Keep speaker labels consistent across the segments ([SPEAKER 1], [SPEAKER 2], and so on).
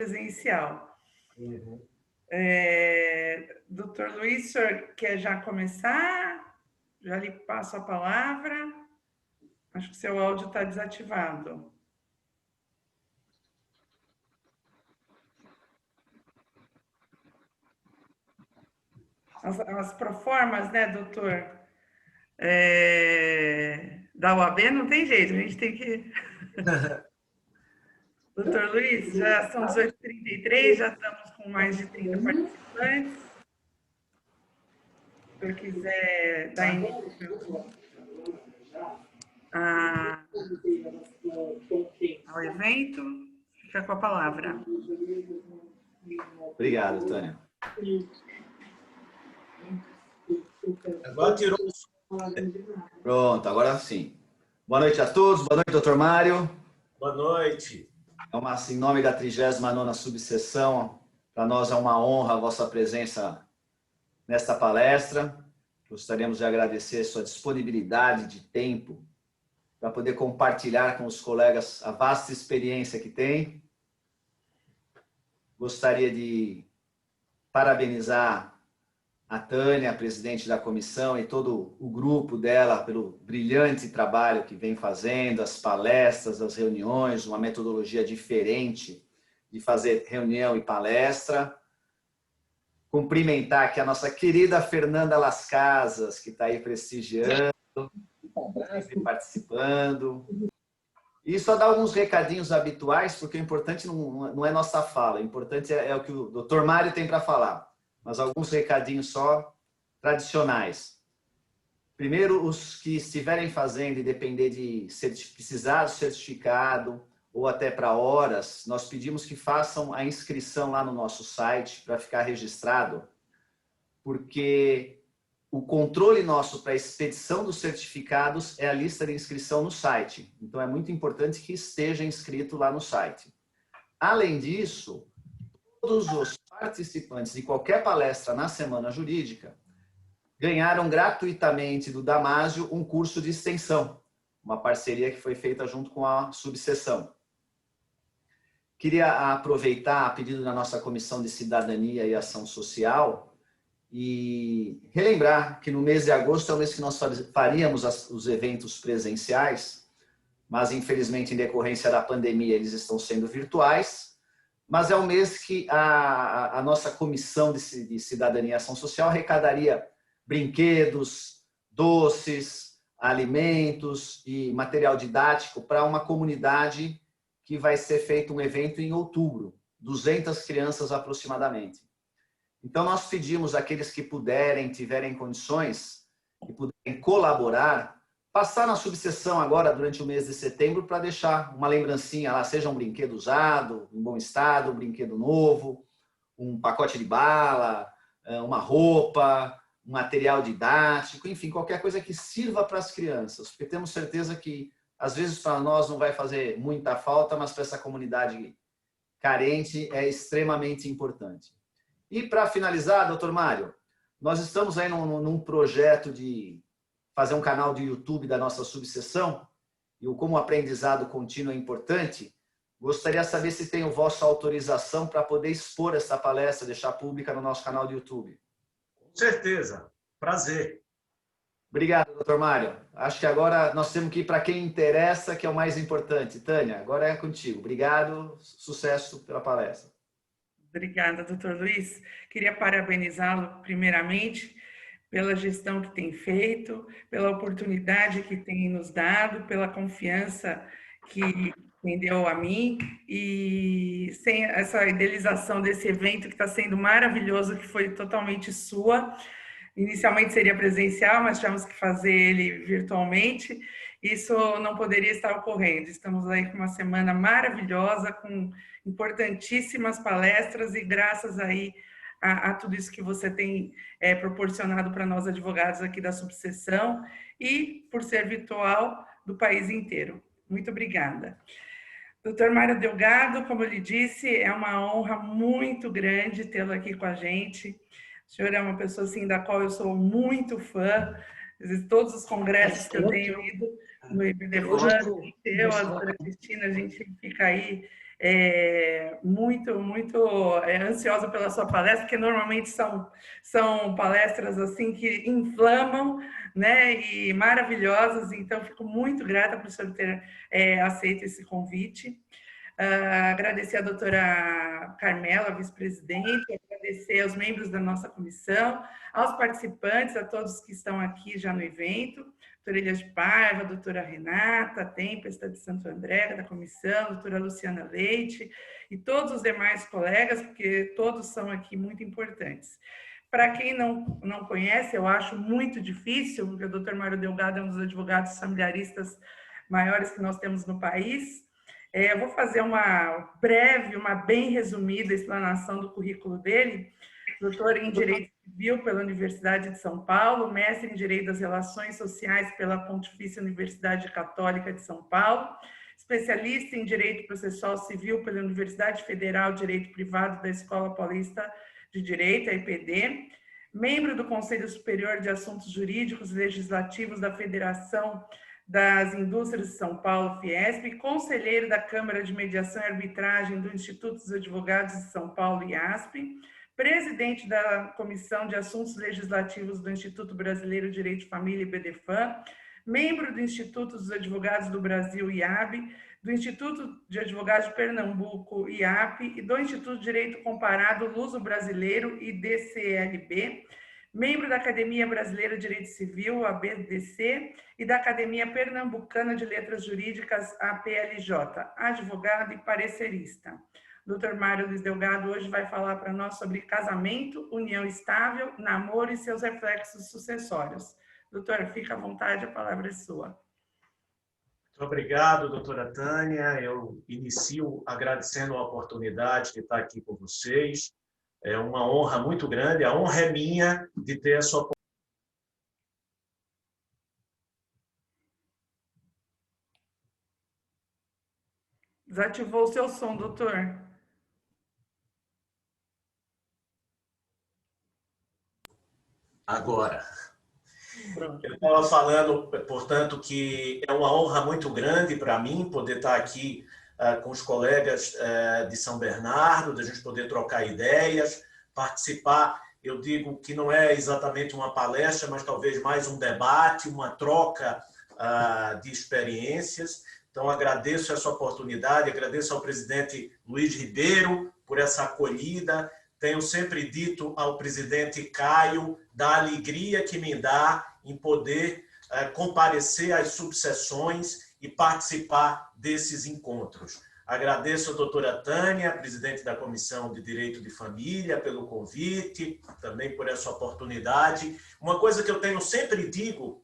[SPEAKER 1] presencial. Doutor Luiz, o senhor quer já começar? Já lhe passo a palavra. Acho que seu áudio está desativado. As proformas, né, doutor? Da UAB não tem jeito, a gente tem que... Doutor Luiz, já são 18h33, já estamos com mais de 30 participantes. Se o senhor quiser dar início ao evento, fica com a palavra.
[SPEAKER 2] Obrigado, Tânia.
[SPEAKER 3] Agora tirou o som.
[SPEAKER 2] Pronto, agora sim. Boa noite a todos, boa noite, doutor Mário.
[SPEAKER 3] Boa noite.
[SPEAKER 2] Em nome da 39ª subseção, para nós é uma honra a vossa presença nesta palestra. Gostaríamos de agradecer a sua disponibilidade de tempo para poder compartilhar com os colegas a vasta experiência que tem. Gostaria de parabenizar a Tânia, a presidente da comissão, e todo o grupo dela pelo brilhante trabalho que vem fazendo, as palestras, as reuniões, uma metodologia diferente de fazer reunião e palestra. Cumprimentar aqui a nossa querida Fernanda Las Casas, que está aí prestigiando, participando. E só dar alguns recadinhos habituais, porque o importante não é nossa fala, o importante é o que o doutor Mário tem para falar. Mas alguns recadinhos só tradicionais. Primeiro, os que estiverem fazendo e depender de precisar do certificado ou até para horas, nós pedimos que façam a inscrição lá no nosso site para ficar registrado, porque o controle nosso para a expedição dos certificados é a lista de inscrição no site. Então, é muito importante que esteja inscrito lá no site. Além disso, todos os participantes de qualquer palestra na Semana Jurídica ganharam gratuitamente do Damásio um curso de extensão, uma parceria que foi feita junto com a subseção. Queria aproveitar a pedido da nossa Comissão de Cidadania e Ação Social e relembrar que no mês de agosto é o mês que nós faríamos os eventos presenciais, mas infelizmente em decorrência da pandemia eles estão sendo virtuais. Mas é um mês que a nossa Comissão de Cidadania e Ação Social arrecadaria brinquedos, doces, alimentos e material didático para uma comunidade que vai ser feito um evento em outubro, 200 crianças aproximadamente. Então, nós pedimos àqueles que puderem, tiverem condições e puderem colaborar, passar na subseção agora, durante o mês de setembro, para deixar uma lembrancinha lá, seja um brinquedo usado, em bom estado, um brinquedo novo, um pacote de bala, uma roupa, um material didático, enfim, qualquer coisa que sirva para as crianças, porque temos certeza que, às vezes, para nós não vai fazer muita falta, mas para essa comunidade carente é extremamente importante. E, para finalizar, doutor Mário, nós estamos aí num projeto de fazer um canal de YouTube da nossa subseção, e como o aprendizado contínuo é importante, gostaria de saber se tem a vossa autorização para poder expor essa palestra, deixar pública no nosso canal de YouTube.
[SPEAKER 3] Com certeza. Prazer.
[SPEAKER 2] Obrigado, doutor Mário. Acho que agora nós temos que ir para quem interessa, que é o mais importante. Tânia, agora é contigo. Obrigado, sucesso pela palestra.
[SPEAKER 1] Obrigada, doutor Luiz. Queria parabenizá-lo primeiramente pela gestão que tem feito, pela oportunidade que tem nos dado, pela confiança que deu a mim, e sem essa idealização desse evento que está sendo maravilhoso, que foi totalmente sua. Inicialmente seria presencial, mas tivemos que fazer ele virtualmente. Isso não poderia estar ocorrendo. Estamos aí com uma semana maravilhosa, com importantíssimas palestras, e graças aí a tudo isso que você tem proporcionado para nós advogados aqui da subseção e por ser virtual do país inteiro. Muito obrigada. Doutor Mário Delgado, como eu lhe disse, é uma honra muito grande tê-lo aqui com a gente. O senhor é uma pessoa assim, da qual eu sou muito fã. Todos os congressos que eu tenho ido no IBDFAN, a doutora Cristina, a gente fica aí muito ansiosa pela sua palestra, porque normalmente são palestras assim que inflamam, né, e maravilhosas, então fico muito grata por o senhor ter aceito esse convite. Agradecer à doutora Carmela, vice-presidente, agradecer aos membros da nossa comissão, aos participantes, a todos que estão aqui já no evento, doutora Elias de Paiva, doutora Renata Tempesta de Santo André, da comissão, doutora Luciana Leite, e todos os demais colegas, porque todos são aqui muito importantes. Para quem não conhece, eu acho muito difícil, porque o doutor Mário Delgado é um dos advogados familiaristas maiores que nós temos no país. Eu vou fazer uma bem resumida explanação do currículo dele. Doutor em Direito Civil pela Universidade de São Paulo, mestre em Direito das Relações Sociais pela Pontifícia Universidade Católica de São Paulo, especialista em Direito Processual Civil pela Universidade Federal de Direito Privado da Escola Paulista de Direito, a EPD, membro do Conselho Superior de Assuntos Jurídicos e Legislativos da Federação das Indústrias de São Paulo, Fiesp, conselheiro da Câmara de Mediação e Arbitragem do Instituto dos Advogados de São Paulo, IASP, presidente da Comissão de Assuntos Legislativos do Instituto Brasileiro de Direito de Família, IBDFAM, membro do Instituto dos Advogados do Brasil, IAB, do Instituto de Advogados de Pernambuco, IAP, e do Instituto de Direito Comparado Luso-Brasileiro, IDCLB, membro da Academia Brasileira de Direito Civil, ABDC, e da Academia Pernambucana de Letras Jurídicas, APLJ, advogado e parecerista. O Dr. Mário Luiz Delgado hoje vai falar para nós sobre casamento, união estável, namoro e seus reflexos sucessórios. Doutora, fica à vontade, a palavra é sua.
[SPEAKER 3] Muito obrigado, doutora Tânia. Eu inicio agradecendo a oportunidade de estar aqui com vocês. É uma honra muito grande, a honra é minha de ter a sua oportunidade.
[SPEAKER 1] Desativou o seu som, doutor.
[SPEAKER 3] Agora, eu estava falando, portanto, que é uma honra muito grande para mim poder estar aqui com os colegas de São Bernardo, da gente poder trocar ideias, participar. Eu digo que não é exatamente uma palestra, mas talvez mais um debate, uma troca de experiências. Então, agradeço essa oportunidade, agradeço ao presidente Luiz Ribeiro por essa acolhida. Tenho sempre dito ao presidente Caio da alegria que me dá em poder comparecer às subseções e participar desses encontros. Agradeço a doutora Tânia, presidente da Comissão de Direito de Família, pelo convite, também por essa oportunidade. Uma coisa que eu tenho sempre dito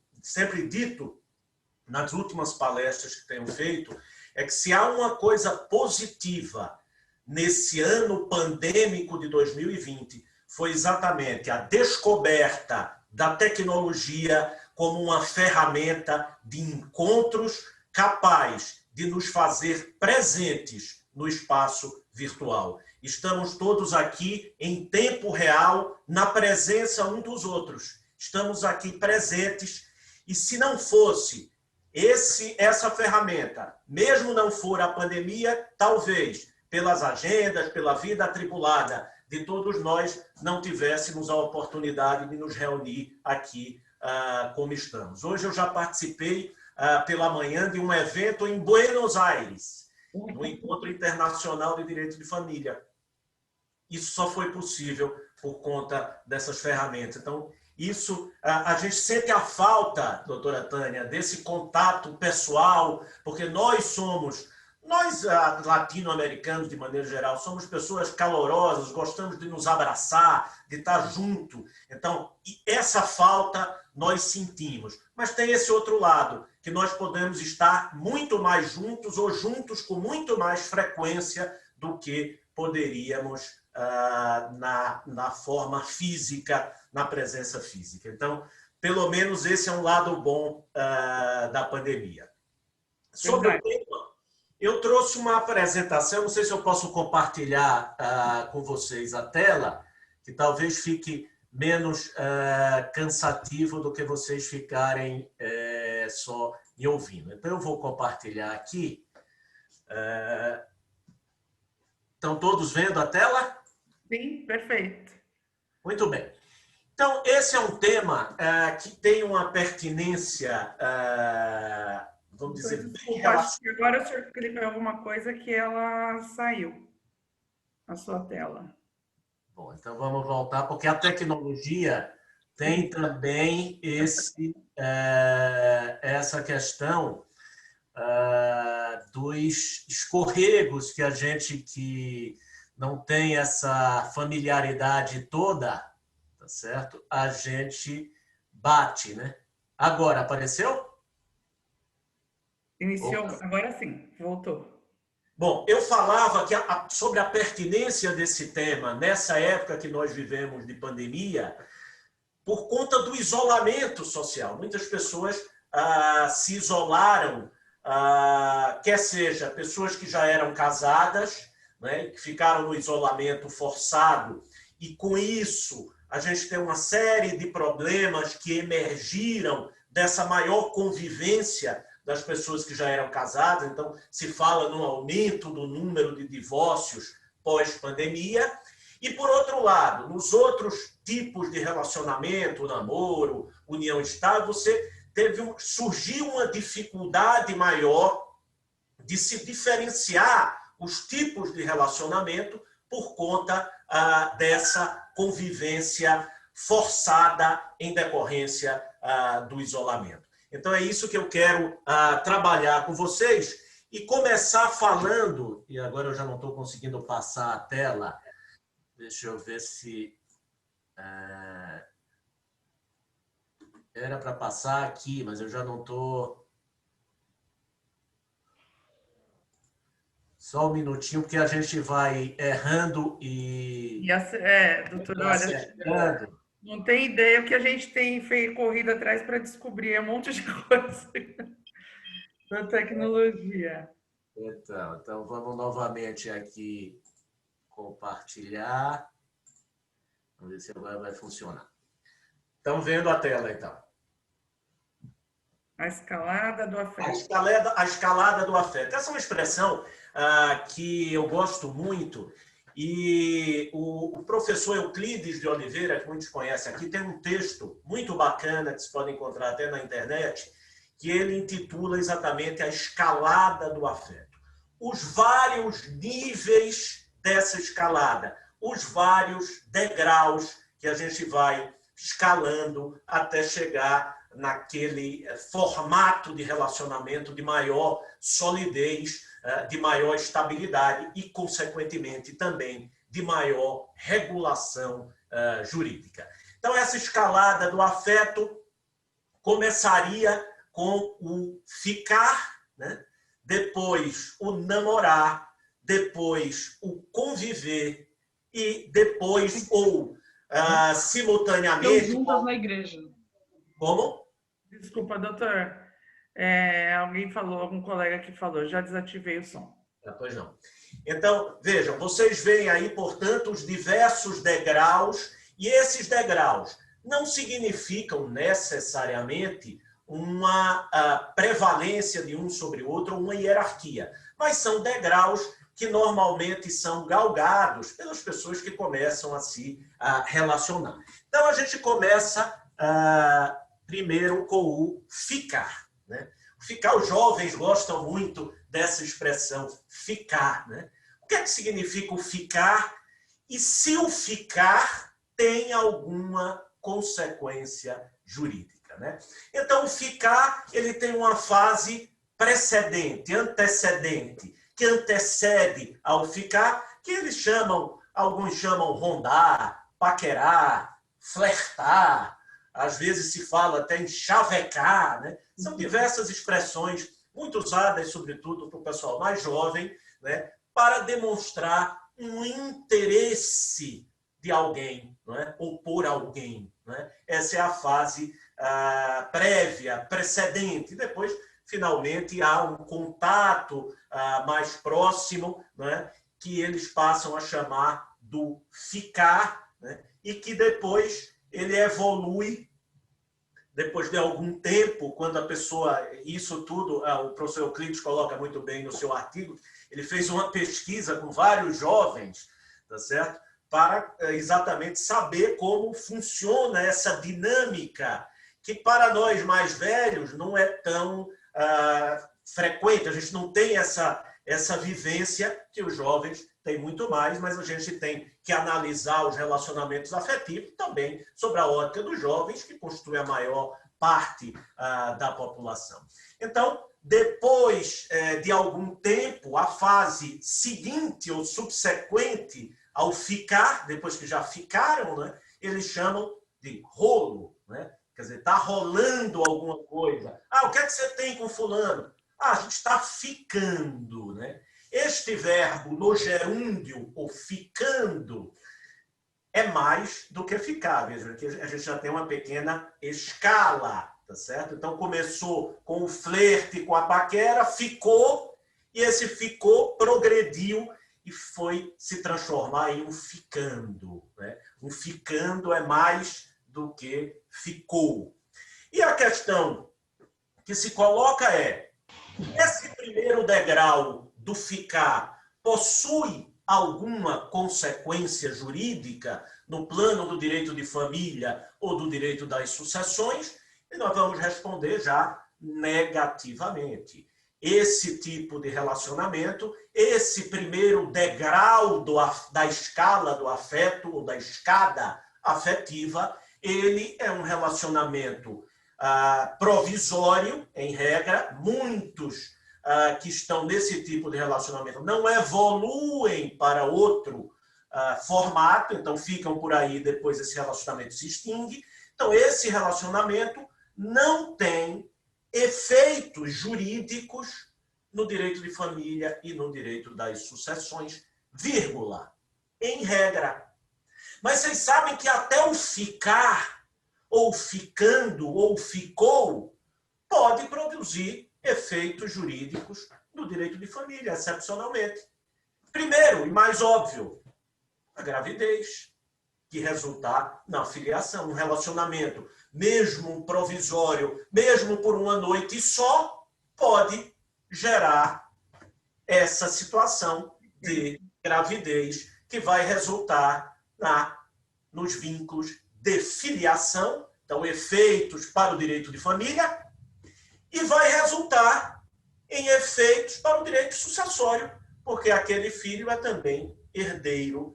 [SPEAKER 3] nas últimas palestras que tenho feito, é que se há uma coisa positiva nesse ano pandêmico de 2020, foi exatamente a descoberta da tecnologia como uma ferramenta de encontros capaz de nos fazer presentes no espaço virtual. Estamos todos aqui em tempo real, na presença um dos outros. Estamos aqui presentes e se não fosse essa ferramenta, mesmo não for a pandemia, talvez pelas agendas, pela vida atribulada de todos nós, não tivéssemos a oportunidade de nos reunir aqui como estamos. Hoje eu já participei pela manhã de um evento em Buenos Aires, no Encontro Internacional de Direito de Família. Isso só foi possível por conta dessas ferramentas. Então, isso, a gente sente a falta, doutora Tânia, desse contato pessoal, porque nós latino-americanos, de maneira geral, somos pessoas calorosas, gostamos de nos abraçar, de estar junto. Então, essa falta nós sentimos. Mas tem esse outro lado, que nós podemos estar muito mais juntos ou juntos com muito mais frequência do que poderíamos na forma física, na presença física. Então, pelo menos esse é um lado bom da pandemia. Sobre o tema, eu trouxe uma apresentação, não sei se eu posso compartilhar com vocês a tela, que talvez fique menos cansativo do que vocês ficarem só me ouvindo. Então, eu vou compartilhar aqui. Estão todos vendo a tela?
[SPEAKER 1] Sim, perfeito.
[SPEAKER 3] Muito bem. Então, esse é um tema que tem uma pertinência, vamos dizer, bem
[SPEAKER 1] Desculpa, acho que agora o senhor clicou em alguma coisa que ela saiu, a sua tela.
[SPEAKER 3] Bom, então vamos voltar, porque a tecnologia tem também essa questão dos escorregos que a gente que não tem essa familiaridade toda, tá certo? A gente bate, né? Agora, apareceu?
[SPEAKER 1] Iniciou,
[SPEAKER 3] Opa.
[SPEAKER 1] agora sim, voltou.
[SPEAKER 3] Bom, eu falava sobre a pertinência desse tema nessa época que nós vivemos de pandemia, por conta do isolamento social. Muitas pessoas se isolaram, quer seja pessoas que já eram casadas, né, que ficaram no isolamento forçado, e com isso a gente tem uma série de problemas que emergiram dessa maior convivência das pessoas que já eram casadas. Então, se fala no aumento do número de divórcios pós-pandemia. E, por outro lado, nos outros tipos de relacionamento, namoro, união estável, surgiu uma dificuldade maior de se diferenciar os tipos de relacionamento por conta dessa convivência forçada em decorrência do isolamento. Então, é isso que eu quero trabalhar com vocês e começar falando, e agora eu já não estou conseguindo passar a tela. Deixa eu ver se era para passar aqui, mas eu já não estou. Só um minutinho, porque a gente vai errando
[SPEAKER 1] Doutor, olha, não tem ideia o que a gente tem feito corrida atrás para descobrir um monte de coisa da tecnologia.
[SPEAKER 3] Então vamos novamente aqui compartilhar. Vamos ver se agora vai funcionar. Estão vendo a tela, então?
[SPEAKER 1] A escalada do afeto.
[SPEAKER 3] A escalada do afeto. Essa é uma expressão que eu gosto muito. E o professor Euclides de Oliveira, que muitos conhecem aqui, tem um texto muito bacana, que se pode encontrar até na internet, que ele intitula exatamente A Escalada do Afeto. Os vários níveis dessa escalada, os vários degraus que a gente vai escalando até chegar naquele formato de relacionamento de maior solidez, de maior estabilidade e, consequentemente, também de maior regulação jurídica. Então, essa escalada do afeto começaria com o ficar, né? Depois o namorar, depois o conviver e depois, simultaneamente...
[SPEAKER 1] juntas na igreja.
[SPEAKER 3] Como?
[SPEAKER 1] Desculpa, doutor. Alguém falou, algum colega que falou, já desativei o som.
[SPEAKER 3] Pois não. Então, vejam, vocês veem aí, portanto, os diversos degraus, e esses degraus não significam necessariamente uma prevalência de um sobre o outro, ou uma hierarquia, mas são degraus que normalmente são galgados pelas pessoas que começam a se relacionar. Então, a gente começa primeiro com o ficar, né? Ficar, os jovens gostam muito dessa expressão, ficar, né? O que é que significa o ficar? E se o ficar tem alguma consequência jurídica, né? Então, o ficar, ele tem uma fase precedente, antecedente, que antecede ao ficar, que eles chamam, alguns chamam rondar, paquerar, flertar, às vezes se fala até em chavecar, né? São diversas expressões muito usadas, sobretudo para o pessoal mais jovem, né? Para demonstrar um interesse de alguém, não é? Ou por alguém, não é? Essa é a fase prévia, precedente. Depois, finalmente, há um contato mais próximo, não é? Que eles passam a chamar do ficar, né? E que depois ele evolui depois de algum tempo, quando a pessoa, isso tudo, o professor Euclides coloca muito bem no seu artigo, ele fez uma pesquisa com vários jovens, tá certo? Para exatamente saber como funciona essa dinâmica, que para nós mais velhos não é tão frequente, a gente não tem essa vivência que os jovens têm muito mais, mas a gente tem que analisar os relacionamentos afetivos também sob a ótica dos jovens, que constituem a maior parte da população. Então, depois de algum tempo, a fase seguinte ou subsequente ao ficar, depois que já ficaram, né, eles chamam de rolo, né? Quer dizer, está rolando alguma coisa. O que é que você tem com fulano? A gente está ficando, né? Este verbo no gerúndio, ou ficando, é mais do que ficar. Veja, que a gente já tem uma pequena escala, tá certo? Então, começou com o flerte, com a paquera, ficou, e esse ficou progrediu e foi se transformar em um ficando, né? Um ficando é mais do que ficou. E a questão que se coloca é: esse primeiro degrau do ficar possui alguma consequência jurídica no plano do direito de família ou do direito das sucessões? E nós vamos responder já negativamente. Esse tipo de relacionamento, esse primeiro degrau da escala do afeto ou da escada afetiva, ele é um relacionamento provisório, em regra. Muitos que estão nesse tipo de relacionamento não evoluem para outro formato, então ficam por aí, depois esse relacionamento se extingue. Então, esse relacionamento não tem efeitos jurídicos no direito de família e no direito das sucessões, vírgula, em regra. Mas vocês sabem que até o ficar, ou ficando, ou ficou, pode produzir efeitos jurídicos no direito de família, excepcionalmente. Primeiro, e mais óbvio, a gravidez, que resultar na filiação, um relacionamento, mesmo provisório, mesmo por uma noite só, pode gerar essa situação de gravidez que vai resultar nos vínculos de filiação, então efeitos para o direito de família, e vai resultar em efeitos para o direito sucessório, porque aquele filho é também herdeiro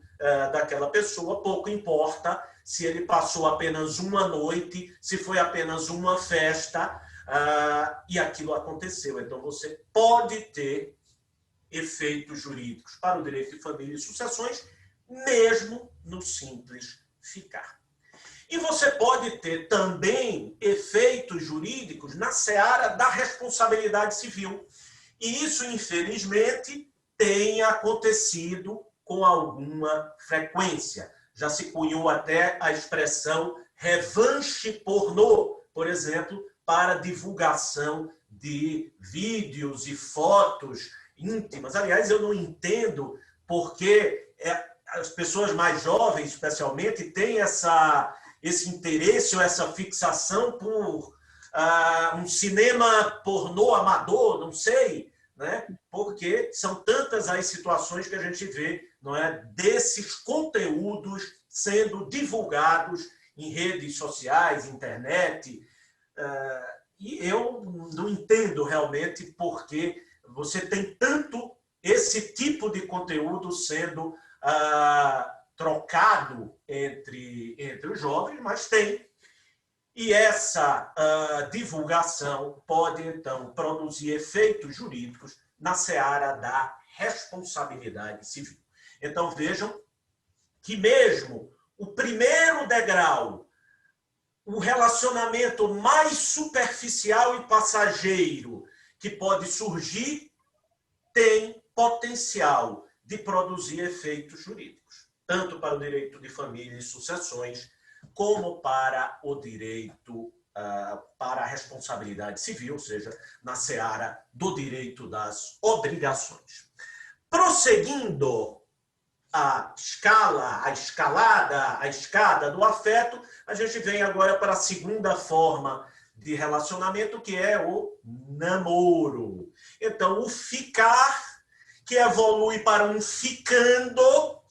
[SPEAKER 3] daquela pessoa, pouco importa se ele passou apenas uma noite, se foi apenas uma festa, e aquilo aconteceu. Então, você pode ter efeitos jurídicos para o direito de família e sucessões, mesmo no simples ficar. E você pode ter também efeitos jurídicos na seara da responsabilidade civil. E isso, infelizmente, tem acontecido com alguma frequência. Já se cunhou até a expressão revanche pornô, por exemplo, para divulgação de vídeos e fotos íntimas. Aliás, eu não entendo porque as pessoas mais jovens, especialmente, têm esse interesse ou essa fixação por um cinema pornô amador, não sei, né? Porque são tantas as situações que a gente vê, não é, desses conteúdos sendo divulgados em redes sociais, internet, e eu não entendo realmente por que você tem tanto esse tipo de conteúdo sendo trocado entre os jovens, mas tem. E essa divulgação pode, então, produzir efeitos jurídicos na seara da responsabilidade civil. Então, vejam que mesmo o primeiro degrau, o relacionamento mais superficial e passageiro que pode surgir, tem potencial de produzir efeitos jurídicos, tanto para o direito de família e sucessões, como para o direito, para a responsabilidade civil, ou seja, na seara do direito das obrigações. Prosseguindo a escada do afeto, a gente vem agora para a segunda forma de relacionamento, que é o namoro. Então, o ficar, que evolui para um ficando,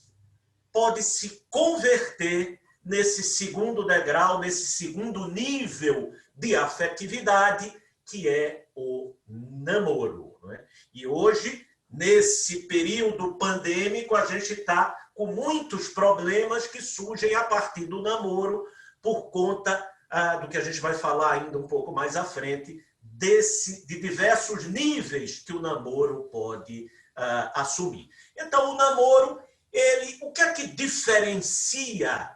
[SPEAKER 3] pode se converter nesse segundo degrau, nesse segundo nível de afetividade, que é o namoro. Não é? E hoje, nesse período pandêmico, a gente está com muitos problemas que surgem a partir do namoro, por conta do que a gente vai falar ainda um pouco mais à frente, de diversos níveis que o namoro pode assumir. Então, o namoro, o que é que diferencia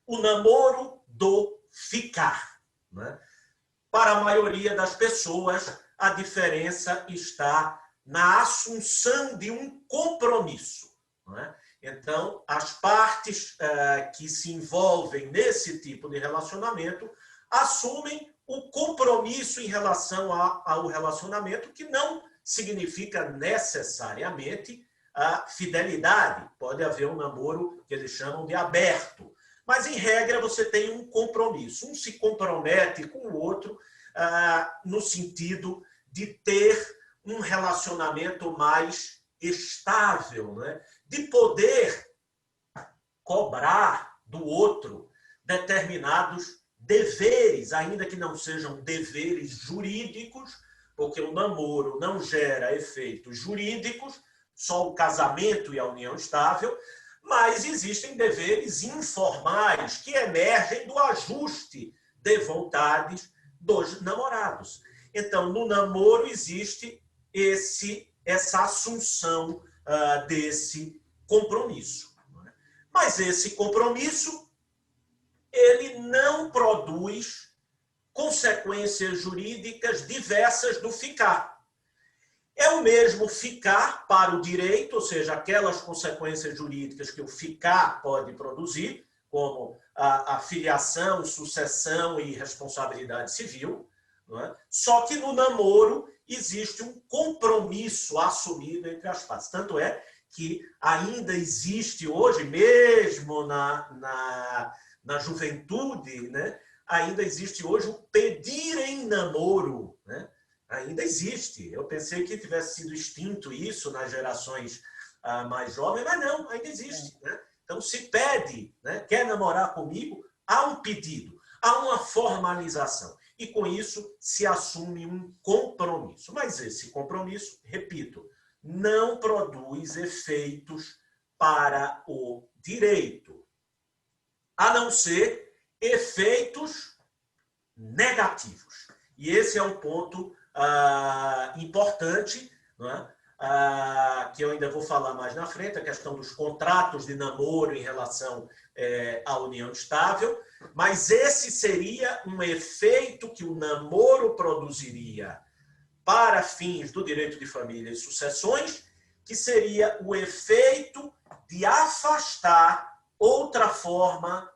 [SPEAKER 3] o namoro do ficar? Né? Para a maioria das pessoas, a diferença está na assunção de um compromisso. Não é? Então, as partes que se envolvem nesse tipo de relacionamento assumem o compromisso em relação ao relacionamento, que não significa necessariamente a fidelidade. Pode haver um namoro que eles chamam de aberto. Mas, em regra, você tem um compromisso. Um se compromete com o outro no sentido de ter um relacionamento mais estável, né? De poder cobrar do outro determinados deveres, ainda que não sejam deveres jurídicos, porque o namoro não gera efeitos jurídicos, só o casamento e a união estável, mas existem deveres informais que emergem do ajuste de vontades dos namorados. Então, no namoro existe essa assunção desse compromisso. Mas esse compromisso, ele não produz consequências jurídicas diversas do ficar. É o mesmo ficar para o direito, ou seja, aquelas consequências jurídicas que o ficar pode produzir, como a filiação, sucessão e responsabilidade civil. Não é? Só que no namoro existe um compromisso assumido entre as partes. Tanto é que ainda existe hoje, mesmo na juventude, né? Ainda existe hoje o pedir em namoro, né? Ainda existe. Eu pensei que tivesse sido extinto isso nas gerações mais jovens, mas não, ainda existe. Né? Então, se pede, né? Quer namorar comigo, há um pedido, há uma formalização. E, com isso, se assume um compromisso. Mas esse compromisso, repito, não produz efeitos para o direito, a não ser efeitos negativos. E esse é um ponto importante, não é? Que eu ainda vou falar mais na frente, a questão dos contratos de namoro em relação à união estável, mas esse seria um efeito que o namoro produziria para fins do direito de família e sucessões, que seria o efeito de afastar outra forma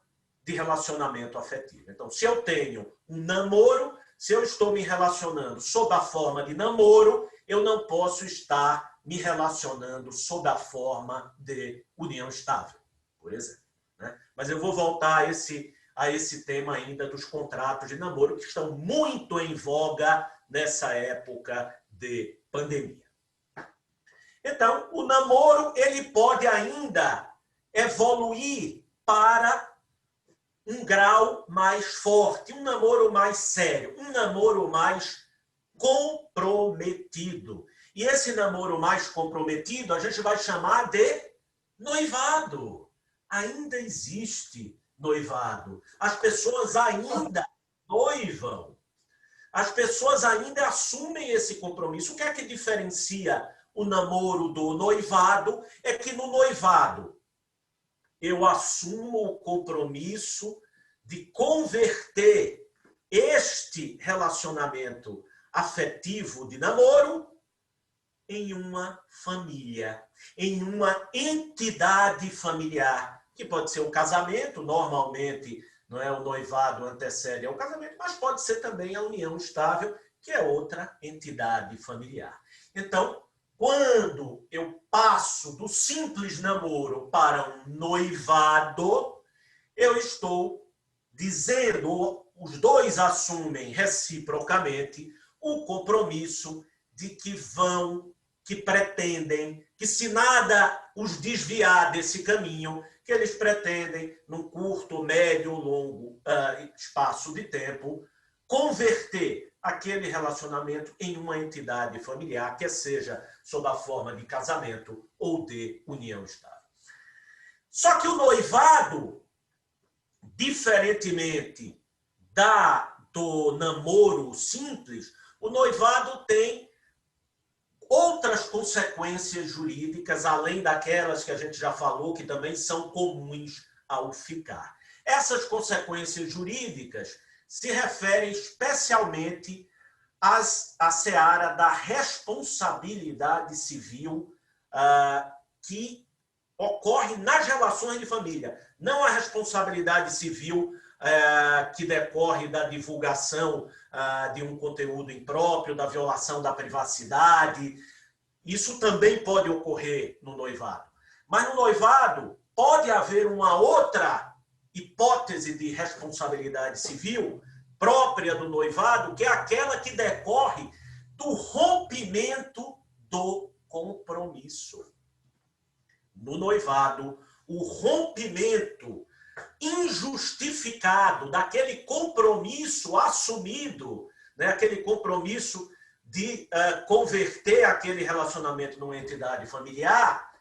[SPEAKER 3] de relacionamento afetivo. Então, se eu tenho um namoro, se eu estou me relacionando sob a forma de namoro, eu não posso estar me relacionando sob a forma de união estável, por exemplo. Né? Mas eu vou voltar a esse tema ainda dos contratos de namoro, que estão muito em voga nessa época de pandemia. Então, o namoro ele pode ainda evoluir para um grau mais forte, um namoro mais sério, um namoro mais comprometido. E esse namoro mais comprometido a gente vai chamar de noivado. Ainda existe noivado. As pessoas ainda noivam. As pessoas ainda assumem esse compromisso. O que é que diferencia o namoro do noivado? É que no noivado eu assumo o compromisso de converter este relacionamento afetivo de namoro em uma família, em uma entidade familiar, que pode ser o casamento, normalmente não é o noivado antecede ao casamento, mas pode ser também a união estável, que é outra entidade familiar. Então, quando eu passo do simples namoro para um noivado, eu estou dizendo os dois assumem reciprocamente o compromisso de que pretendem, que se nada os desviar desse caminho, que eles pretendem, num curto, médio, longo espaço de tempo, converter aquele relacionamento em uma entidade familiar, quer seja sob a forma de casamento ou de união estável. Só que o noivado, diferentemente do namoro simples, o noivado tem outras consequências jurídicas, além daquelas que a gente já falou, que também são comuns ao ficar. Essas consequências jurídicas se referem especialmente à seara da responsabilidade civil que ocorre nas relações de família. Não a responsabilidade civil que decorre da divulgação de um conteúdo impróprio, da violação da privacidade. Isso também pode ocorrer no noivado. Mas no noivado pode haver uma outra hipótese de responsabilidade civil própria do noivado, que é aquela que decorre do rompimento do compromisso. No noivado, o rompimento injustificado daquele compromisso assumido, né, aquele compromisso de converter aquele relacionamento numa entidade familiar,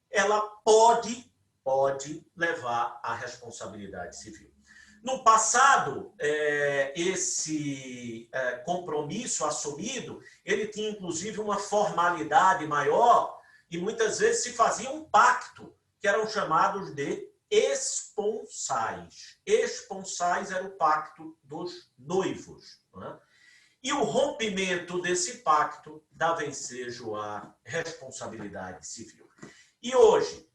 [SPEAKER 3] ela pode levar à responsabilidade civil. No passado, esse compromisso assumido, ele tinha inclusive uma formalidade maior e muitas vezes se fazia um pacto, que eram chamados de esponsais. Esponsais era o pacto dos noivos, né? E o rompimento desse pacto dava ensejo à responsabilidade civil. E hoje,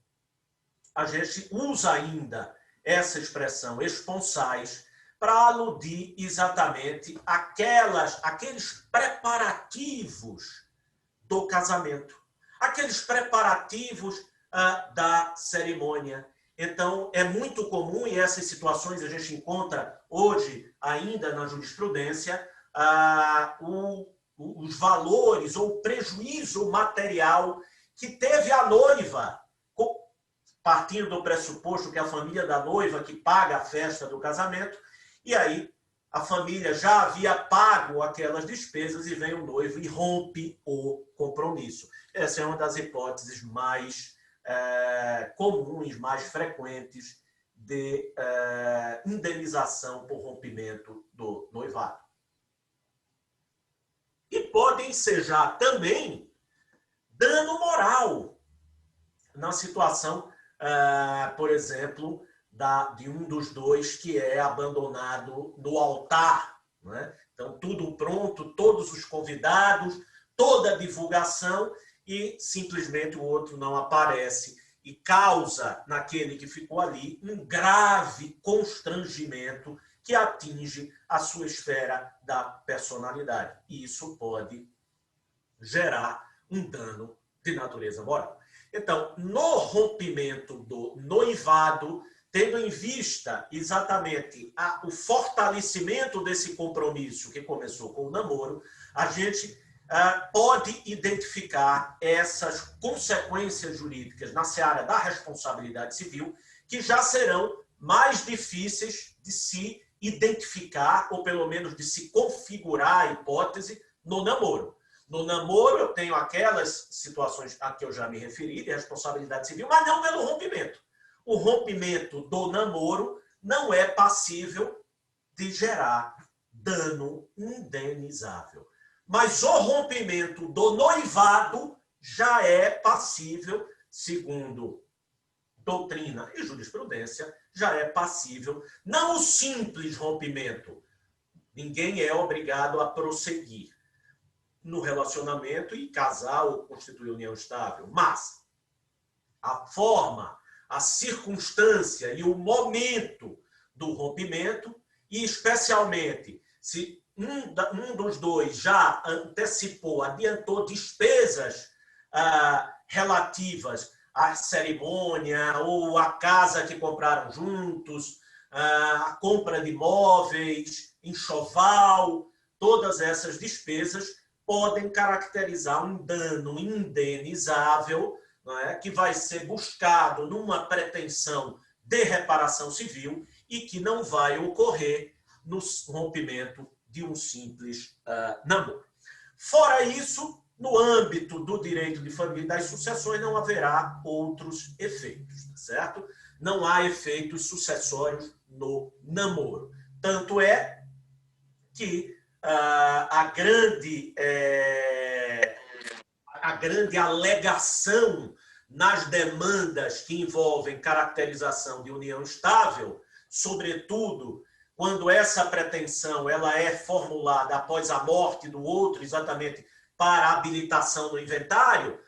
[SPEAKER 3] a gente usa ainda essa expressão esponsais para aludir exatamente aqueles preparativos do casamento, aqueles preparativos da cerimônia. Então, é muito comum, e essas situações a gente encontra hoje ainda na jurisprudência, os valores ou o prejuízo material que teve a noiva, partindo do pressuposto que é a família da noiva que paga a festa do casamento, e aí a família já havia pago aquelas despesas e vem o noivo e rompe o compromisso. Essa é uma das hipóteses mais comuns, mais frequentes de indenização por rompimento do noivado. E podem ensejar também dano moral na situação, por exemplo, de um dos dois que é abandonado no altar, né? Então, tudo pronto, todos os convidados, toda a divulgação, e simplesmente o outro não aparece e causa naquele que ficou ali um grave constrangimento que atinge a sua esfera da personalidade. E isso pode gerar um dano de natureza moral. Então, no rompimento do noivado, tendo em vista exatamente o fortalecimento desse compromisso que começou com o namoro, a gente pode identificar essas consequências jurídicas na seara da responsabilidade civil, que já serão mais difíceis de se identificar, ou pelo menos de se configurar a hipótese no namoro. No namoro, eu tenho aquelas situações a que eu já me referi, de responsabilidade civil, mas não pelo rompimento. O rompimento do namoro não é passível de gerar dano indenizável. Mas o rompimento do noivado já é passível, segundo doutrina e jurisprudência, já é passível, não o simples rompimento. Ninguém é obrigado a prosseguir no relacionamento e casar ou constituir união estável, mas a forma, a circunstância e o momento do rompimento, e especialmente se um dos dois já antecipou, adiantou despesas relativas à cerimônia ou à casa que compraram juntos, a compra de móveis, enxoval, todas essas despesas podem caracterizar um dano indenizável, não é? Que vai ser buscado numa pretensão de reparação civil e que não vai ocorrer no rompimento de um simples namoro. Fora isso, no âmbito do direito de família e das sucessões, não haverá outros efeitos, tá certo? Não há efeitos sucessórios no namoro. Tanto é que a grande alegação nas demandas que envolvem caracterização de união estável, sobretudo quando essa pretensão ela é formulada após a morte do outro, exatamente para habilitação no inventário,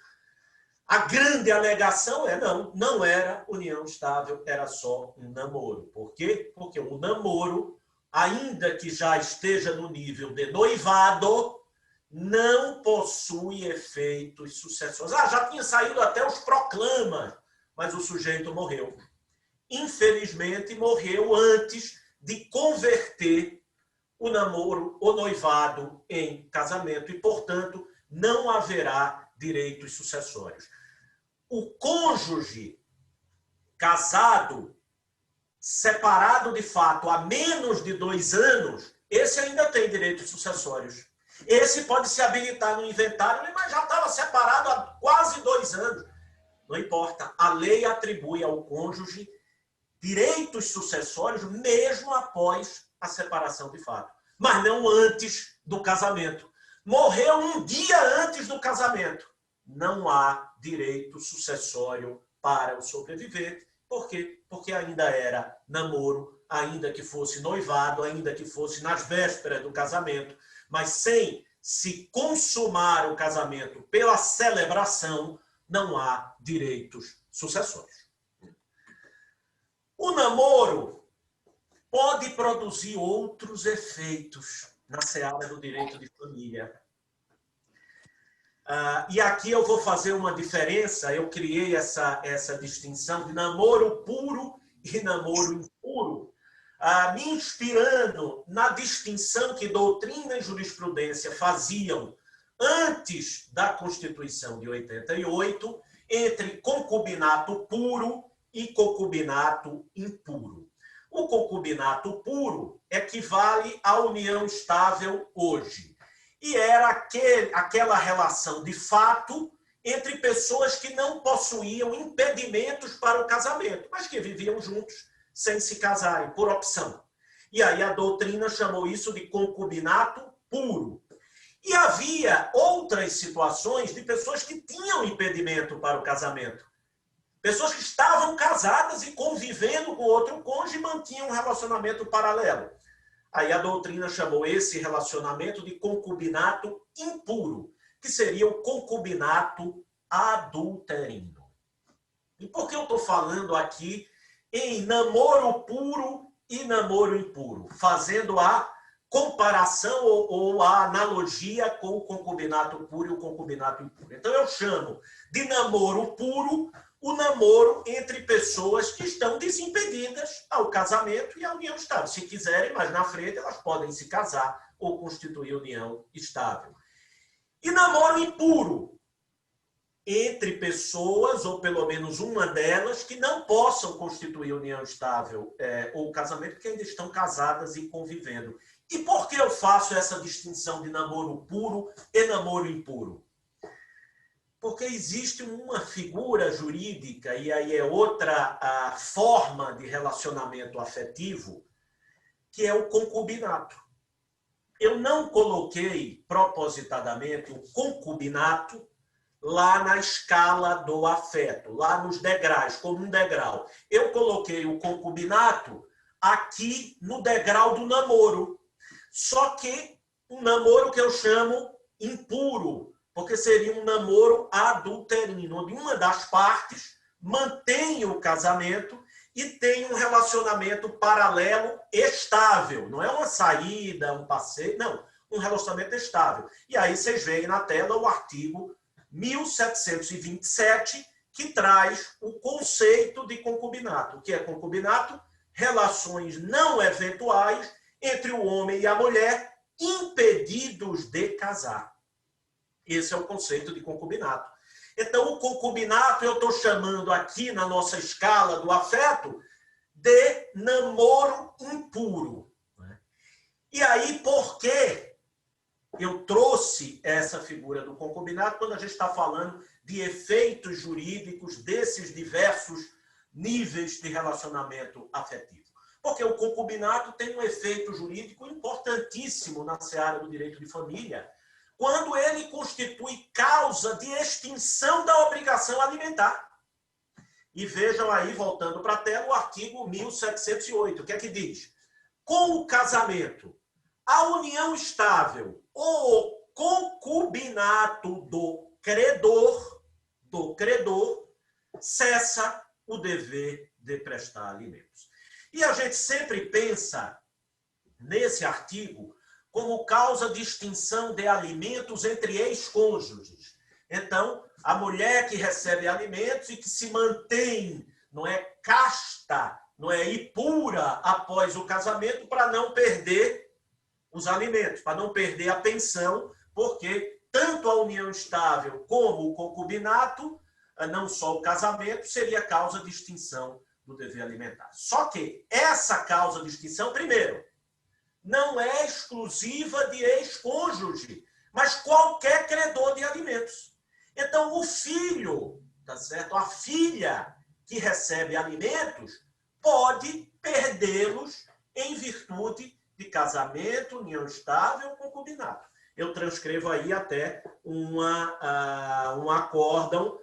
[SPEAKER 3] a grande alegação é não era união estável, era só um namoro. Por quê? Porque o namoro, ainda que já esteja no nível de noivado, não possui efeitos sucessórios. Já tinha saído até os proclamas, mas o sujeito morreu. Infelizmente, morreu antes de converter o namoro, o noivado, em casamento e, portanto, não haverá direitos sucessórios. O cônjuge casado, separado de fato há menos de 2 anos, esse ainda tem direitos sucessórios. Esse pode se habilitar no inventário, mas já estava separado há quase 2 anos. Não importa, a lei atribui ao cônjuge direitos sucessórios mesmo após a separação de fato, mas não antes do casamento. Morreu um dia antes do casamento, não há direito sucessório para o sobrevivente. Por quê? Porque ainda era namoro, ainda que fosse noivado, ainda que fosse nas vésperas do casamento, mas sem se consumar o casamento pela celebração, não há direitos sucessórios. O namoro pode produzir outros efeitos na seara do direito de família. E aqui eu vou fazer uma diferença, eu criei essa distinção de namoro puro e namoro impuro, me inspirando na distinção que doutrina e jurisprudência faziam antes da Constituição de 88 entre concubinato puro e concubinato impuro. O concubinato puro equivale à união estável hoje. E era aquela relação de fato entre pessoas que não possuíam impedimentos para o casamento, mas que viviam juntos sem se casarem, por opção. E aí a doutrina chamou isso de concubinato puro. E havia outras situações de pessoas que tinham impedimento para o casamento. Pessoas que estavam casadas e convivendo com outro cônjuge e mantinham um relacionamento paralelo. Aí a doutrina chamou esse relacionamento de concubinato impuro, que seria o concubinato adulterino. E por que eu estou falando aqui em namoro puro e namoro impuro? Fazendo a comparação ou a analogia com o concubinato puro e o concubinato impuro. Então eu chamo de namoro puro o namoro entre pessoas que estão desimpedidas ao casamento e à união estável. Se quiserem, mas na frente elas podem se casar ou constituir união estável. E namoro impuro entre pessoas, ou pelo menos uma delas, que não possam constituir união estável ou casamento, porque ainda estão casadas e convivendo. E por que eu faço essa distinção de namoro puro e namoro impuro? Porque existe uma figura jurídica, e aí é outra forma de relacionamento afetivo, que é o concubinato. Eu não coloquei propositadamente o concubinato lá na escala do afeto, lá nos degraus, como um degrau. Eu coloquei o concubinato aqui no degrau do namoro. Só que um namoro que eu chamo impuro, porque seria um namoro adulterino, onde uma das partes mantém o casamento e tem um relacionamento paralelo estável. Não é uma saída, um passeio, não. Um relacionamento estável. E aí vocês veem na tela o artigo 1727, que traz o conceito de concubinato. O que é concubinato? relações não eventuais entre o homem e a mulher impedidos de casar. Esse é o conceito de concubinato. Então, o concubinato eu estou chamando aqui na nossa escala do afeto de namoro impuro. E aí, por que eu trouxe essa figura do concubinato quando a gente está falando de efeitos jurídicos desses diversos níveis de relacionamento afetivo? Porque o concubinato tem um efeito jurídico importantíssimo na seara do direito de família, quando ele constitui causa de extinção da obrigação alimentar. E vejam aí, voltando para a tela, o artigo 1708. O que é que diz? Com o casamento, a união estável ou o concubinato do credor, cessa o dever de prestar alimentos. E a gente sempre pensa nesse artigo como causa de extinção de alimentos entre ex-cônjuges. Então, a mulher que recebe alimentos e que se mantém, não é, casta, não é, e pura após o casamento para não perder os alimentos, para não perder a pensão, porque tanto a união estável como o concubinato, não só o casamento, seria causa de extinção do dever alimentar. Só que essa causa de extinção, primeiro, não é exclusiva de ex-cônjuge, mas qualquer credor de alimentos. Então, o filho, tá certo? A filha que recebe alimentos pode perdê-los em virtude de casamento, união estável, concubinato. Eu transcrevo aí até um acórdão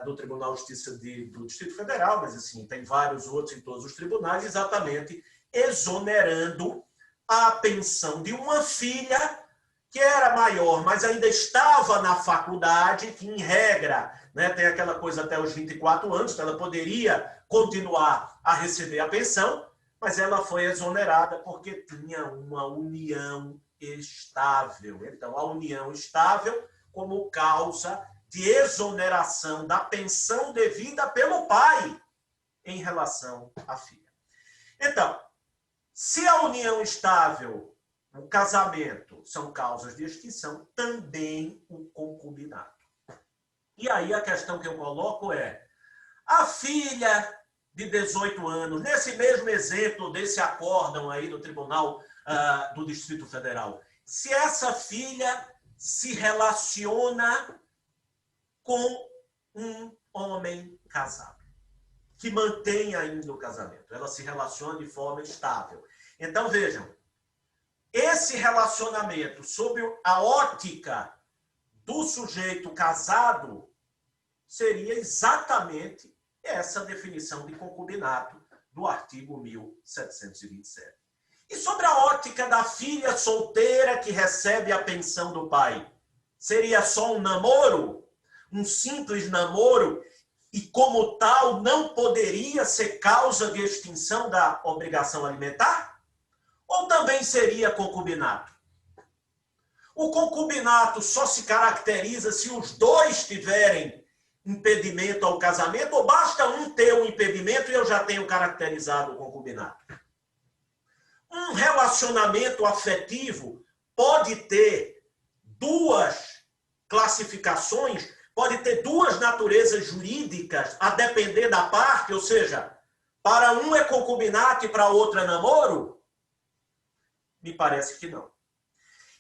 [SPEAKER 3] do Tribunal de Justiça do Distrito Federal, mas assim, tem vários outros em todos os tribunais, exatamente exonerando a pensão de uma filha que era maior, mas ainda estava na faculdade, que em regra, né, tem aquela coisa até os 24 anos, que ela poderia continuar a receber a pensão, mas ela foi exonerada porque tinha uma união estável. Então, a união estável como causa de exoneração da pensão devida pelo pai em relação à filha. Então, se a união estável, o casamento, são causas de extinção, também o concubinato. E aí a questão que eu coloco é, a filha de 18 anos, nesse mesmo exemplo desse acórdão aí do Tribunal do Distrito Federal, se essa filha se relaciona com um homem casado, que mantém ainda o casamento, ela se relaciona de forma estável. Então, vejam, esse relacionamento, sob a ótica do sujeito casado, seria exatamente essa definição de concubinato do artigo 1727. E sobre a ótica da filha solteira que recebe a pensão do pai, seria só um namoro? Um simples namoro? E, como tal, não poderia ser causa de extinção da obrigação alimentar? Ou também seria concubinato? O concubinato só se caracteriza se os dois tiverem impedimento ao casamento, ou basta um ter um impedimento e eu já tenho caracterizado o concubinato? Um relacionamento afetivo pode ter duas classificações, pode ter duas naturezas jurídicas, a depender da parte, ou seja, para um é concubinato e para outro é namoro? Me parece que não.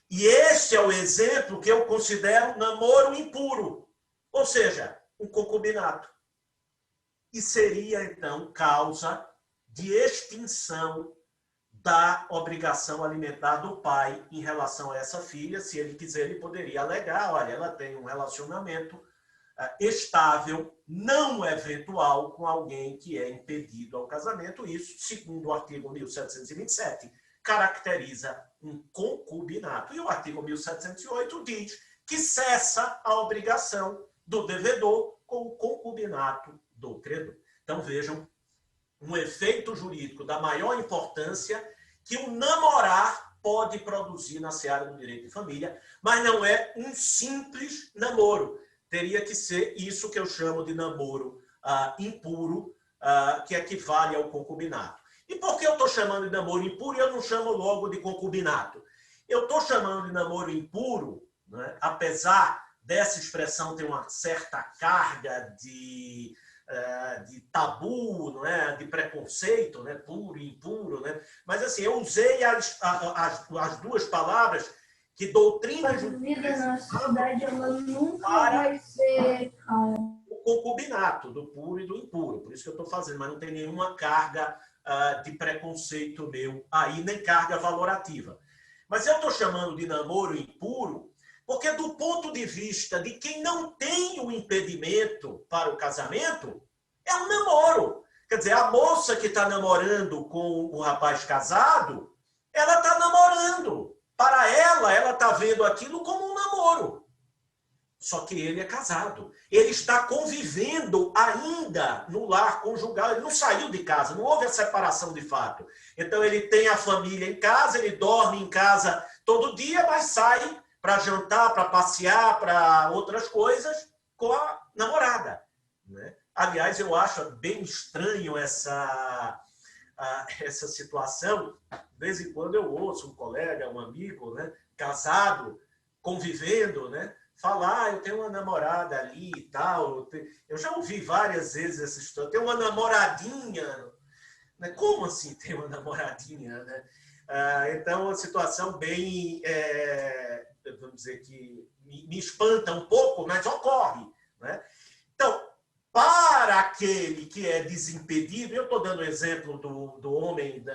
[SPEAKER 3] E esse é o exemplo que eu considero namoro impuro, ou seja, um concubinato. E seria, então, causa de extinção da obrigação alimentar do pai em relação a essa filha. Se ele quiser, ele poderia alegar, olha, ela tem um relacionamento estável, não eventual, com alguém que é impedido ao casamento. Isso, segundo o artigo 1727, caracteriza um concubinato. E o artigo 1708 diz que cessa a obrigação do devedor com o concubinato do credor. Então, vejam, um efeito jurídico da maior importância que o namorar pode produzir na seara do direito de família, mas não é um simples namoro. Teria que ser isso que eu chamo de namoro impuro, que equivale ao concubinato. E por que eu estou chamando de namoro impuro e eu não chamo logo de concubinato? Eu estou chamando de namoro impuro, né, apesar dessa expressão ter uma certa carga de tabu, não é? De preconceito, né? Puro e impuro, né? Mas assim, eu usei as duas palavras que doutrina
[SPEAKER 4] a vida na cidade ela nunca vai ser calma.
[SPEAKER 3] O concubinato do puro e do impuro, por isso que eu estou fazendo, mas não tem nenhuma carga de preconceito meu aí, nem carga valorativa. Mas eu estou chamando de namoro impuro porque, do ponto de vista de quem não tem o impedimento para o casamento, é um namoro. Quer dizer, a moça que está namorando com o rapaz casado, ela está namorando. Para ela está vendo aquilo como um namoro. Só que ele é casado. Ele está convivendo ainda no lar conjugal. Ele não saiu de casa, não houve a separação de fato. Então, ele tem a família em casa, ele dorme em casa todo dia, mas sai para jantar, para passear, para outras coisas com a namorada. Né? Aliás, eu acho bem estranho essa situação. De vez em quando eu ouço um colega, um amigo, né, casado, convivendo, né, falar, eu tenho uma namorada ali e tal. Eu já ouvi várias vezes essa história. Tem uma namoradinha. Né? Como assim tem uma namoradinha? Né? Então, uma situação bem, vamos dizer que me espanta um pouco, mas ocorre. Né? Então, para aquele que é desimpedido, eu estou dando o exemplo do homem,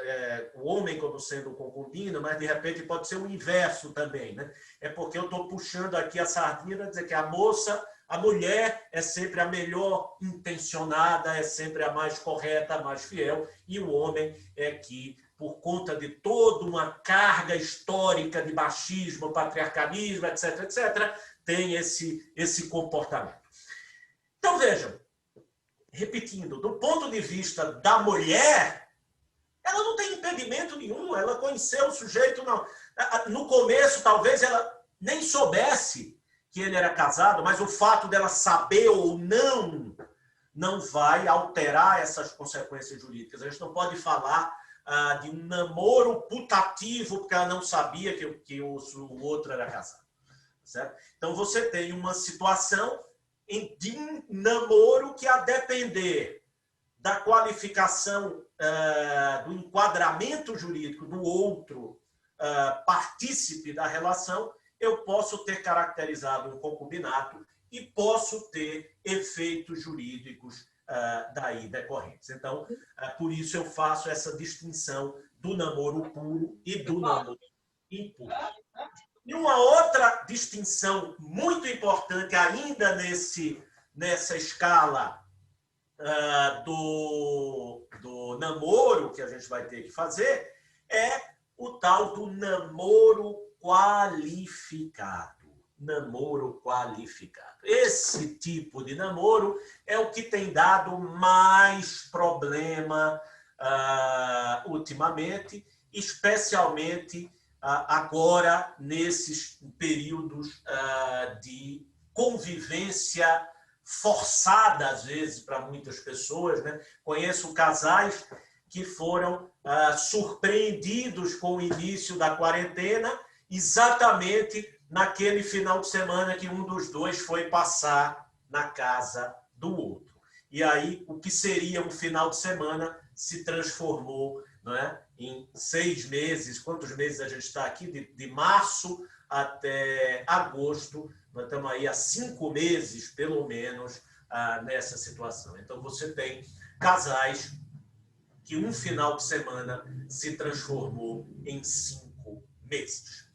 [SPEAKER 3] o homem como sendo concubino, mas de repente pode ser o inverso também. Né? É porque eu estou puxando aqui a sardinha para dizer que a moça, a mulher é sempre a melhor intencionada, é sempre a mais correta, a mais fiel, e o homem é que, por conta de toda uma carga histórica de machismo, patriarcalismo, etc., etc., tem esse comportamento. Então, vejam, repetindo, do ponto de vista da mulher, ela não tem impedimento nenhum, ela conheceu o sujeito, não. No começo, talvez ela nem soubesse que ele era casado, mas o fato dela saber ou não vai alterar essas consequências jurídicas. A gente não pode falar de um namoro putativo porque ela não sabia que o outro era casado. Certo? Então, você tem uma situação de um namoro que, a depender da qualificação, do enquadramento jurídico do outro partícipe da relação, eu posso ter caracterizado um concubinato e posso ter efeitos jurídicos daí decorrentes. Então, por isso eu faço essa distinção do namoro puro e do namoro impuro. E uma outra distinção muito importante ainda nessa escala do namoro que a gente vai ter que fazer é o tal do namoro qualificado. Namoro qualificado. Esse tipo de namoro é o que tem dado mais problema ultimamente, especialmente agora nesses períodos de convivência forçada, às vezes, para muitas pessoas. Né? Conheço casais que foram surpreendidos com o início da quarentena, exatamente naquele final de semana que um dos dois foi passar na casa do outro. E aí, o que seria um final de semana se transformou, não é, em 6 meses. Quantos meses a gente está aqui? De março até agosto. Nós estamos aí há 5 meses, pelo menos, nessa situação. Então, você tem casais que um final de semana se transformou em 5 meses.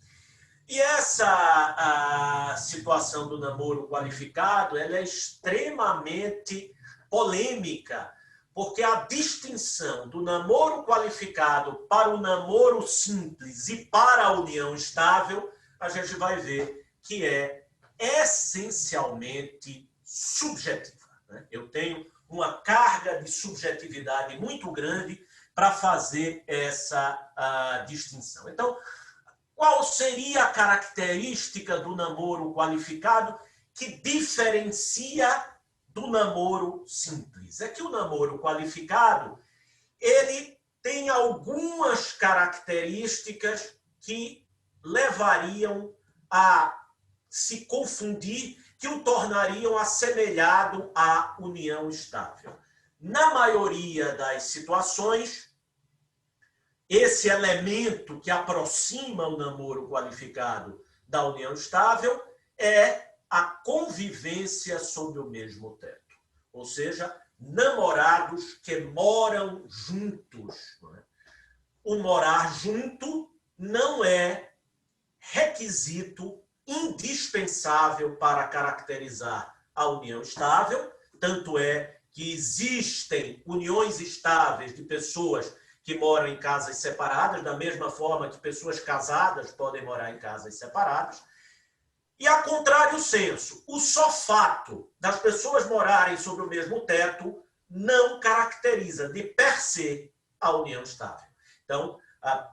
[SPEAKER 3] E essa situação do namoro qualificado, ela é extremamente polêmica, porque a distinção do namoro qualificado para o namoro simples e para a união estável, a gente vai ver que é essencialmente subjetiva. Né? Eu tenho uma carga de subjetividade muito grande para fazer essa distinção. Então, qual seria a característica do namoro qualificado que diferencia do namoro simples é que o namoro qualificado, ele tem algumas características que levariam a se confundir, que o tornariam assemelhado à união estável. Na maioria das situações, esse elemento que aproxima o namoro qualificado da união estável é a convivência sob o mesmo teto. Ou seja, namorados que moram juntos. O morar junto não é requisito indispensável para caracterizar a união estável, tanto é que existem uniões estáveis de pessoas que moram em casas separadas, da mesma forma que pessoas casadas podem morar em casas separadas. E, a contrário senso, o só fato das pessoas morarem sob o mesmo teto não caracteriza de per se a união estável. Então,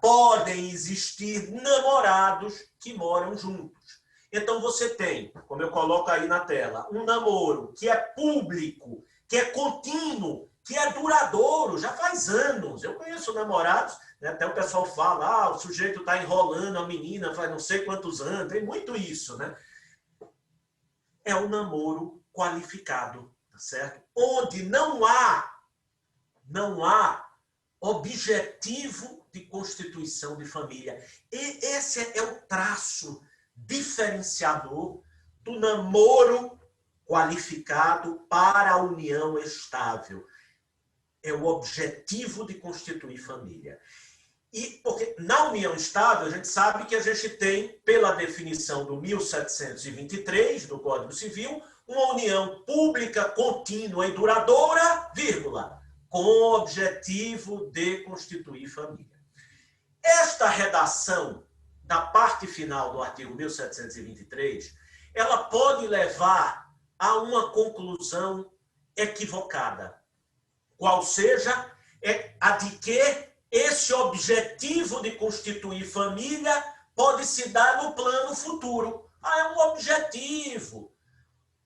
[SPEAKER 3] podem existir namorados que moram juntos. Então, você tem, como eu coloco aí na tela, um namoro que é público, que é contínuo, que é duradouro, já faz anos. Eu conheço namorados, né, até o pessoal fala, o sujeito está enrolando a menina faz não sei quantos anos, tem muito isso, né? É o namoro qualificado, tá certo? Onde não há objetivo de constituição de família. E esse é o traço diferenciador do namoro qualificado para a união estável. É o objetivo de constituir família. E porque na união estável, a gente sabe que a gente tem, pela definição do 1723 do Código Civil, uma união pública, contínua e duradoura, vírgula, com o objetivo de constituir família. Esta redação da parte final do artigo 1723, ela pode levar a uma conclusão equivocada, qual seja a de que esse objetivo de constituir família pode se dar no plano futuro. É um objetivo.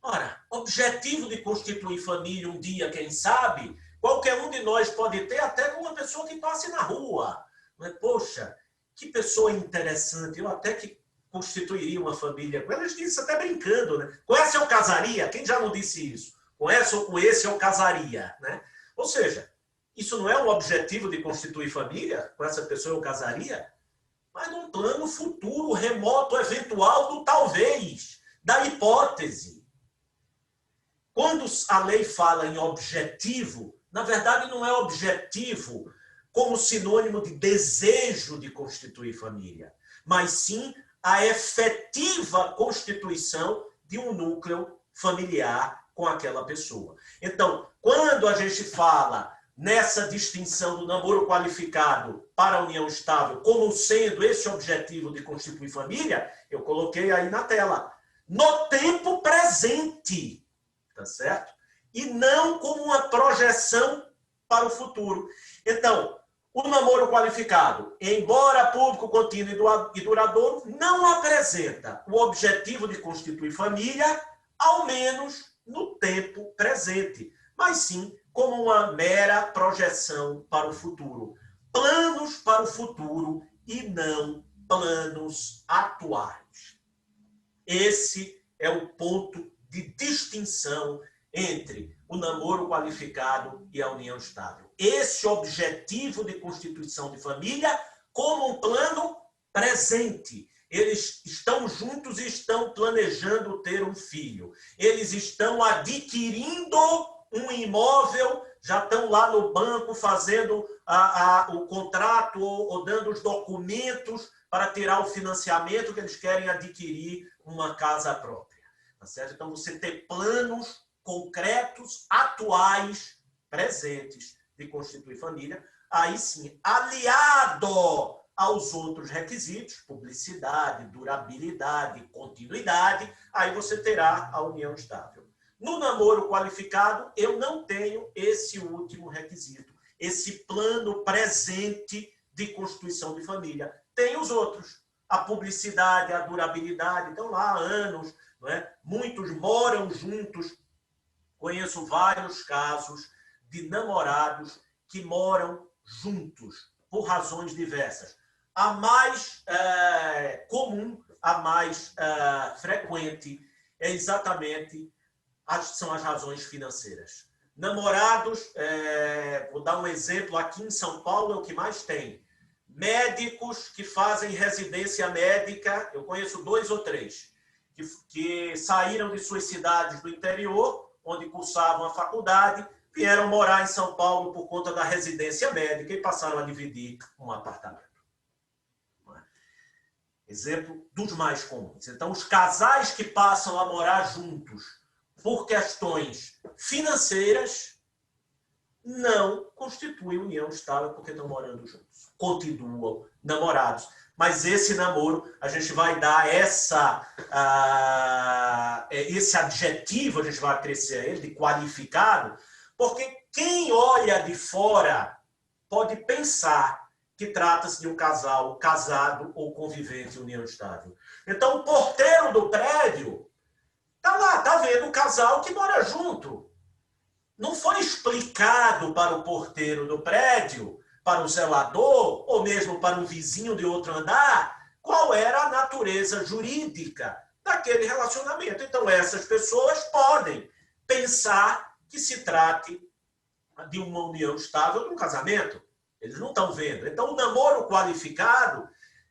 [SPEAKER 3] Ora, objetivo de constituir família um dia, quem sabe, qualquer um de nós pode ter, até com uma pessoa que passe na rua. Mas, poxa, que pessoa interessante, eu até que constituiria uma família com ela. A gente disse até brincando, né? Com essa eu casaria? Quem já não disse isso? Com essa ou com esse eu casaria, né? Ou seja, isso não é um objetivo de constituir família? Com essa pessoa eu casaria? Mas num plano futuro, remoto, eventual, do talvez, da hipótese. Quando a lei fala em objetivo, na verdade não é objetivo como sinônimo de desejo de constituir família, mas sim a efetiva constituição de um núcleo familiar com aquela pessoa. Então, quando a gente fala nessa distinção do namoro qualificado para a união estável como sendo esse objetivo de constituir família, eu coloquei aí na tela, no tempo presente, tá certo? E não como uma projeção para o futuro. Então, o namoro qualificado, embora público, contínuo e duradouro, não apresenta o objetivo de constituir família, ao menos no tempo presente, mas sim como uma mera projeção para o futuro. Planos para o futuro e não planos atuais. Esse é o ponto de distinção entre o namoro qualificado e a união estável. Esse objetivo de constituição de família como um plano presente. Eles estão juntos e estão planejando ter um filho. Eles estão adquirindo um imóvel, já estão lá no banco fazendo o contrato ou dando os documentos para tirar o financiamento que eles querem adquirir uma casa própria. Tá certo? Então, você ter planos concretos, atuais, presentes de constituir família, aí sim, aliado aos outros requisitos, publicidade, durabilidade, continuidade, aí você terá a união estável. No namoro qualificado, eu não tenho esse último requisito, esse plano presente de constituição de família. Tem os outros, a publicidade, a durabilidade, estão lá há anos, não é? Muitos moram juntos conheço vários casos de namorados que moram juntos, por razões diversas. A mais comum, a mais frequente, é exatamente são as razões financeiras. Namorados, vou dar um exemplo, aqui em São Paulo é o que mais tem. Médicos que fazem residência médica, eu conheço 2 ou 3, que saíram de suas cidades do interior, onde cursavam a faculdade, vieram morar em São Paulo por conta da residência médica e passaram a dividir um apartamento. Exemplo dos mais comuns. Então, os casais que passam a morar juntos por questões financeiras não constituem união estável porque estão morando juntos. Continuam namorados. Mas esse namoro, a gente vai dar esse adjetivo, a gente vai acrescer ele, de qualificado, porque quem olha de fora pode pensar que trata-se de um casal casado ou convivente em união estável. Então, o porteiro do prédio está lá, está vendo um casal que mora junto. Não foi explicado para o porteiro do prédio, para o zelador, ou mesmo para um vizinho de outro andar, qual era a natureza jurídica daquele relacionamento. Então, essas pessoas podem pensar que se trate de uma união estável, de um casamento. Eles não estão vendo. Então, o namoro qualificado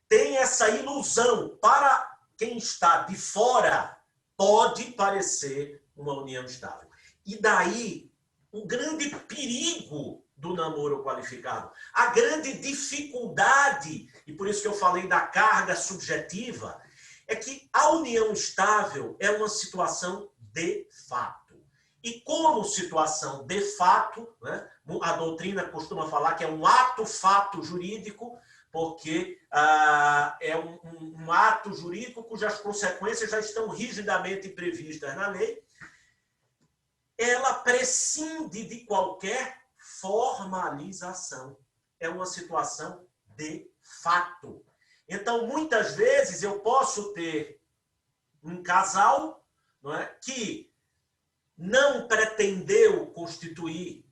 [SPEAKER 3] tem essa ilusão. Para quem está de fora, pode parecer uma união estável. E daí, o grande perigo do namoro qualificado, a grande dificuldade, e por isso que eu falei da carga subjetiva, é que a união estável é uma situação de fato. E como situação de fato, né, a doutrina costuma falar que é um ato-fato jurídico, porque é um ato jurídico cujas consequências já estão rigidamente previstas na lei, ela prescinde de qualquer formalização. É uma situação de fato. Então, muitas vezes, eu posso ter um casal, não é, que não pretendeu constituir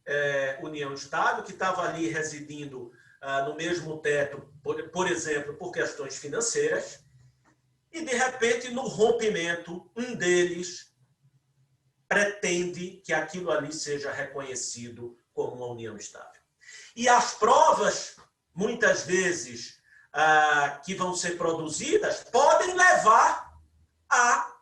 [SPEAKER 3] união estável, que estava ali residindo no mesmo teto, por exemplo, por questões financeiras, e, de repente, no rompimento, um deles pretende que aquilo ali seja reconhecido como uma união estável. E as provas, muitas vezes, que vão ser produzidas, podem levar à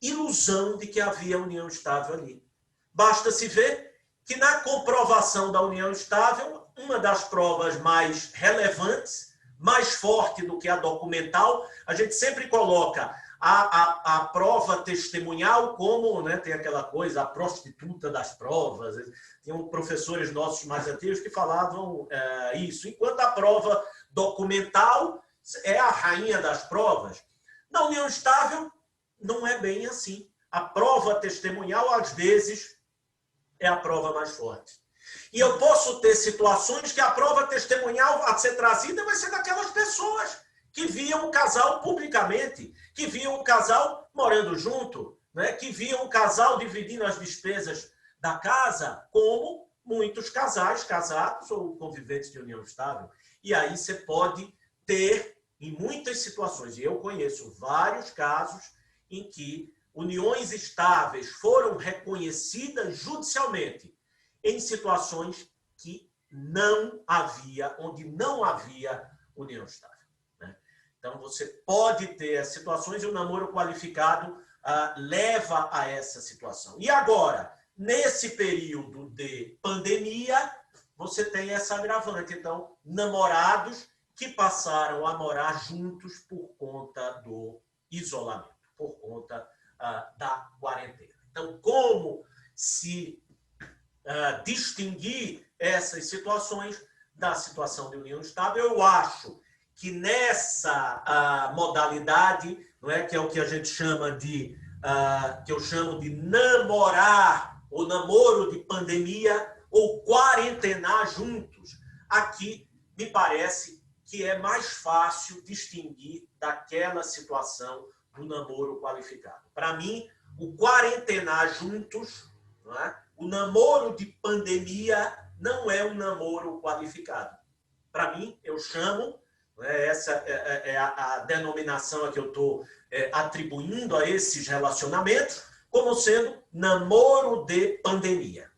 [SPEAKER 3] ilusão de que havia união estável ali. Basta se ver que na comprovação da união estável, uma das provas mais relevantes, mais forte do que a documental, a gente sempre coloca a prova testemunhal como, né, tem aquela coisa, a prostituta das provas. Tinham professores nossos mais antigos que falavam isso, enquanto a prova documental é a rainha das provas. Na união estável, não é bem assim. A prova testemunhal, às vezes, é a prova mais forte. E eu posso ter situações que a prova testemunhal a ser trazida vai ser daquelas pessoas que viam o casal publicamente, que viam o casal morando junto, né? Que viam o casal dividindo as despesas da casa, como muitos casais casados ou conviventes de união estável. E aí você pode ter, em muitas situações, e eu conheço vários casos em que uniões estáveis foram reconhecidas judicialmente em situações que onde não havia união estável. Né? Então, você pode ter situações e o namoro qualificado leva a essa situação. E agora, nesse período de pandemia, você tem essa agravante. Então, namorados que passaram a morar juntos por conta do isolamento, por conta da quarentena. Então, como se distinguir essas situações da situação de união estável? Eu acho que nessa modalidade, não é, que é o que a gente chama de, que eu chamo de namorar, ou namoro de pandemia, ou quarentenar juntos, aqui me parece que é mais fácil distinguir daquela situação do namoro qualificado. Para mim, o quarentenar juntos, não não é? O namoro de pandemia não é um namoro qualificado. Para mim, eu chamo, né, essa é a denominação a que eu estou atribuindo a esses relacionamentos, como sendo namoro de pandemia.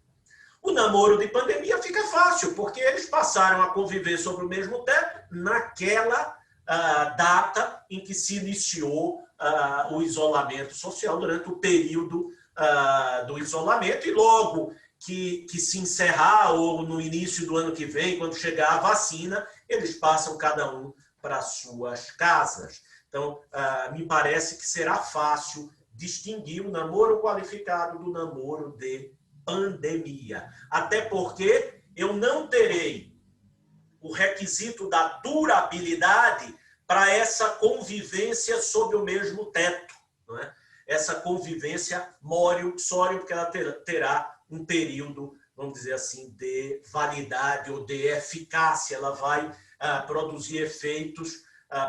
[SPEAKER 3] O namoro de pandemia fica fácil, porque eles passaram a conviver sobre o mesmo teto naquela data em que se iniciou o isolamento social, durante o período do isolamento, e logo que se encerrar, ou no início do ano que vem, quando chegar a vacina, eles passam cada um para suas casas. Então, me parece que será fácil distinguir o namoro qualificado do namoro de pandemia. Até porque eu não terei o requisito da durabilidade para essa convivência sob o mesmo teto, não é? Essa convivência móreo-sório, porque ela terá um período, vamos dizer assim, de validade ou de eficácia. Ela vai produzir efeitos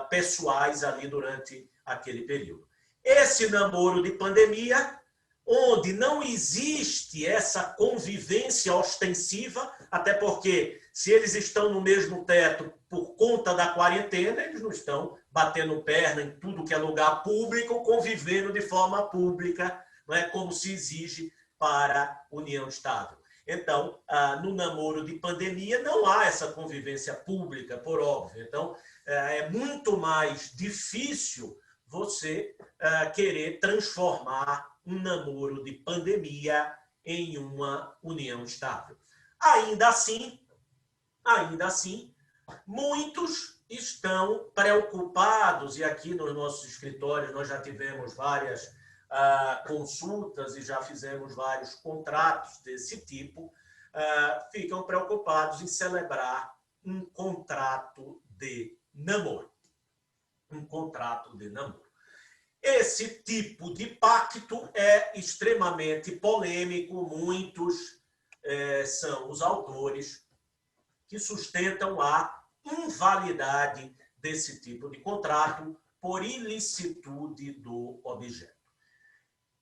[SPEAKER 3] pessoais ali durante aquele período. Esse namoro de pandemia, onde não existe essa convivência ostensiva, até porque se eles estão no mesmo teto por conta da quarentena, eles não estão batendo perna em tudo que é lugar público, convivendo de forma pública, não é como se exige para união estável. Então, no namoro de pandemia, não há essa convivência pública, por óbvio. Então, é muito mais difícil você querer transformar um namoro de pandemia em uma união estável. Ainda assim, muitos estão preocupados, e aqui nos nossos escritórios nós já tivemos várias consultas e já fizemos vários contratos desse tipo, ficam preocupados em celebrar um contrato de namoro. Um contrato de namoro. Esse tipo de pacto é extremamente polêmico. Muitos são os autores que sustentam a invalidade desse tipo de contrato por ilicitude do objeto.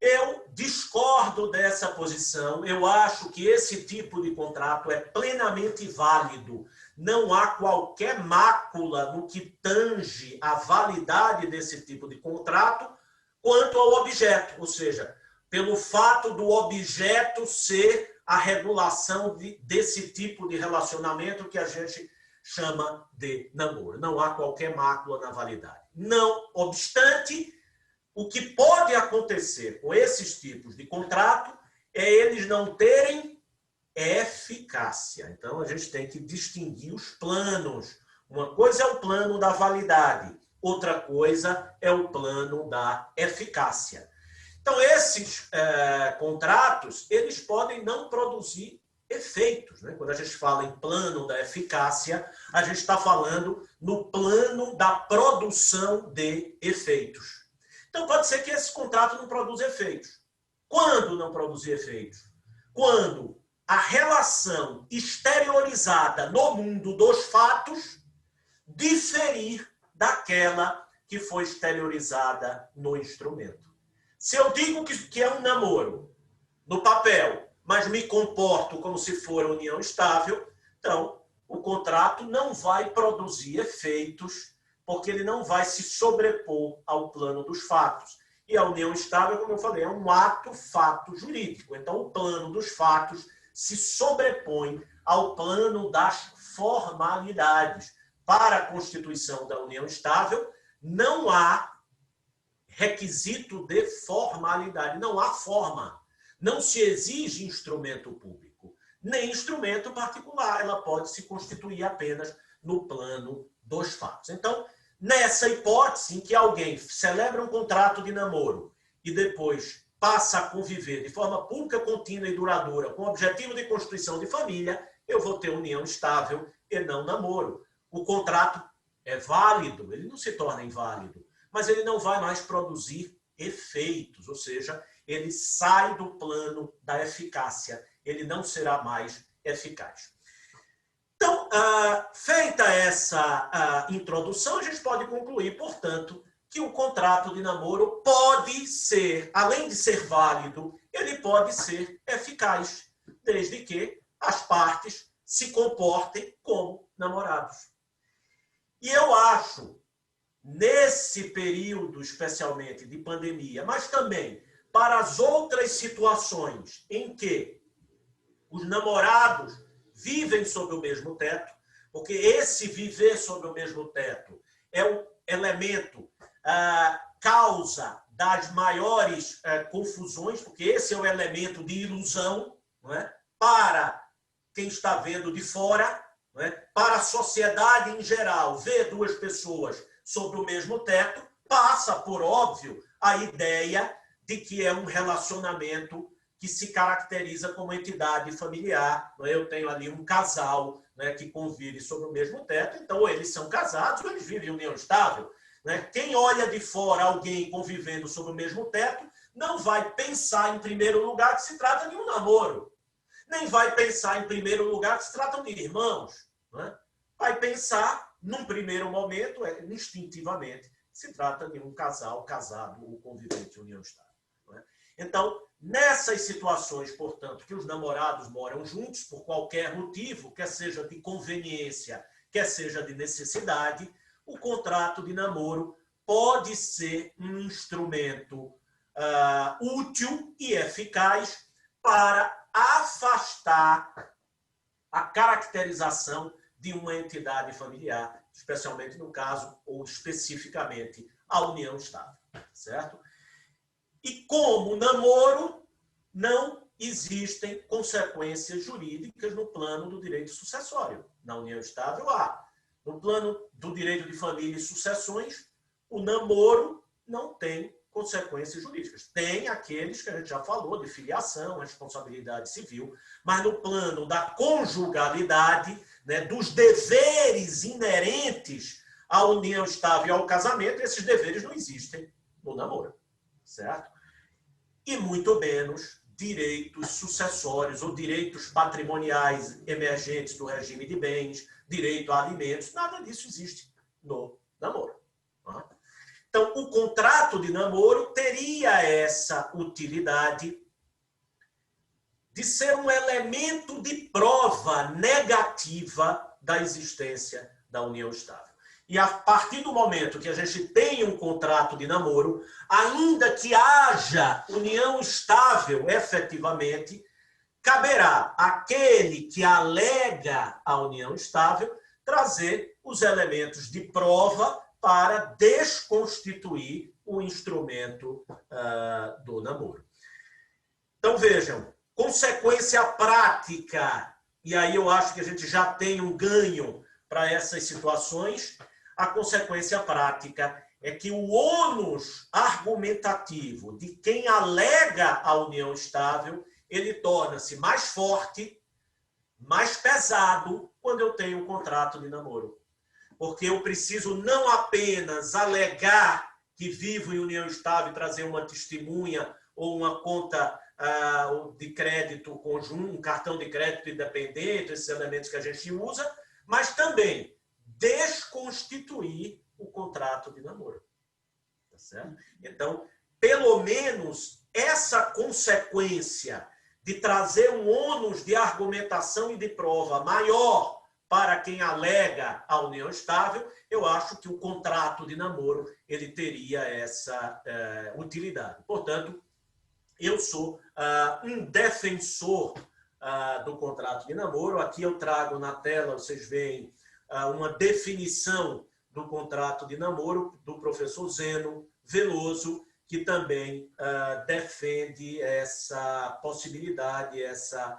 [SPEAKER 3] Eu discordo dessa posição. Eu acho que esse tipo de contrato é plenamente válido. Não há qualquer mácula no que tange a validade desse tipo de contrato quanto ao objeto, ou seja, pelo fato do objeto ser a regulação desse tipo de relacionamento que a gente chama de namoro. Não há qualquer mácula na validade. Não obstante, o que pode acontecer com esses tipos de contrato é eles não terem eficácia. Então, a gente tem que distinguir os planos. Uma coisa é o plano da validade, outra coisa é o plano da eficácia. Então, esses contratos, eles podem não produzir efeitos, né? Quando a gente fala em plano da eficácia, a gente está falando no plano da produção de efeitos. Então, pode ser que esse contrato não produza efeitos. Quando não produzir efeitos? Quando a relação exteriorizada no mundo dos fatos diferir daquela que foi exteriorizada no instrumento. Se eu digo que é um namoro no papel, mas me comporto como se for união estável, então o contrato não vai produzir efeitos, porque ele não vai se sobrepor ao plano dos fatos. E a união estável, como eu falei, é um ato-fato jurídico. Então, o plano dos fatos se sobrepõe ao plano das formalidades. Para a constituição da união estável, não há requisito de formalidade, não há forma. Não se exige instrumento público, nem instrumento particular. Ela pode se constituir apenas no plano dos fatos. Então, nessa hipótese em que alguém celebra um contrato de namoro e depois passa a conviver de forma pública, contínua e duradoura com o objetivo de constituição de família, eu vou ter união estável e não namoro. O contrato é válido, ele não se torna inválido, mas ele não vai mais produzir efeitos, ou seja, ele sai do plano da eficácia, ele não será mais eficaz. Então, feita essa introdução, a gente pode concluir, portanto, que o contrato de namoro pode ser, além de ser válido, ele pode ser eficaz, desde que as partes se comportem como namorados. E eu acho, nesse período especialmente de pandemia, mas também para as outras situações em que os namorados vivem sob o mesmo teto, porque esse viver sob o mesmo teto é um elemento, causa das maiores confusões, porque esse é o elemento de ilusão, não é? Para quem está vendo de fora, não é? Para a sociedade em geral, ver duas pessoas sob o mesmo teto, passa por óbvio a ideia de que é um relacionamento que se caracteriza como entidade familiar. Não é? Eu tenho ali um casal, né, que convive sob o mesmo teto, então eles são casados, eles vivem em união estável. Né? Quem olha de fora alguém convivendo sob o mesmo teto não vai pensar, em primeiro lugar, que se trata de um namoro. Nem vai pensar, em primeiro lugar, que se tratam de irmãos. Né? Vai pensar, num primeiro momento, instintivamente, que se trata de um casal casado ou convivente em união estável. Né? Então, nessas situações, portanto, que os namorados moram juntos por qualquer motivo, quer seja de conveniência, quer seja de necessidade, o contrato de namoro pode ser um instrumento útil e eficaz para afastar a caracterização de uma entidade familiar, especialmente no caso, ou especificamente, a união estável, certo? E como namoro, não existem consequências jurídicas no plano do direito sucessório. Na união estável, há. No plano do direito de família e sucessões, o namoro não tem consequências jurídicas. Tem aqueles que a gente já falou, de filiação, responsabilidade civil, mas no plano da conjugalidade, né, dos deveres inerentes à união estável e ao casamento, esses deveres não existem no namoro, certo? E muito menos direitos sucessórios ou direitos patrimoniais emergentes do regime de bens, direito a alimentos, nada disso existe no namoro. Tá? Então, o contrato de namoro teria essa utilidade de ser um elemento de prova negativa da existência da união estável. E a partir do momento que a gente tem um contrato de namoro, ainda que haja união estável efetivamente, caberá àquele que alega a união estável trazer os elementos de prova para desconstituir o instrumento do namoro. Então, vejam, consequência prática, e aí eu acho que a gente já tem um ganho para essas situações, a consequência prática é que o ônus argumentativo de quem alega a união estável, ele torna-se mais forte, mais pesado, quando eu tenho um contrato de namoro. Porque eu preciso não apenas alegar que vivo em união estável e trazer uma testemunha ou uma conta de crédito conjunto, um cartão de crédito independente, esses elementos que a gente usa, mas também desconstituir o contrato de namoro. Tá certo? Então, pelo menos essa consequência de trazer um ônus de argumentação e de prova maior para quem alega a união estável, eu acho que o contrato de namoro ele teria essa utilidade. Portanto, eu sou um defensor do contrato de namoro. Aqui eu trago na tela, vocês veem, uma definição do contrato de namoro do professor Zeno Veloso, que também defende essa possibilidade, essa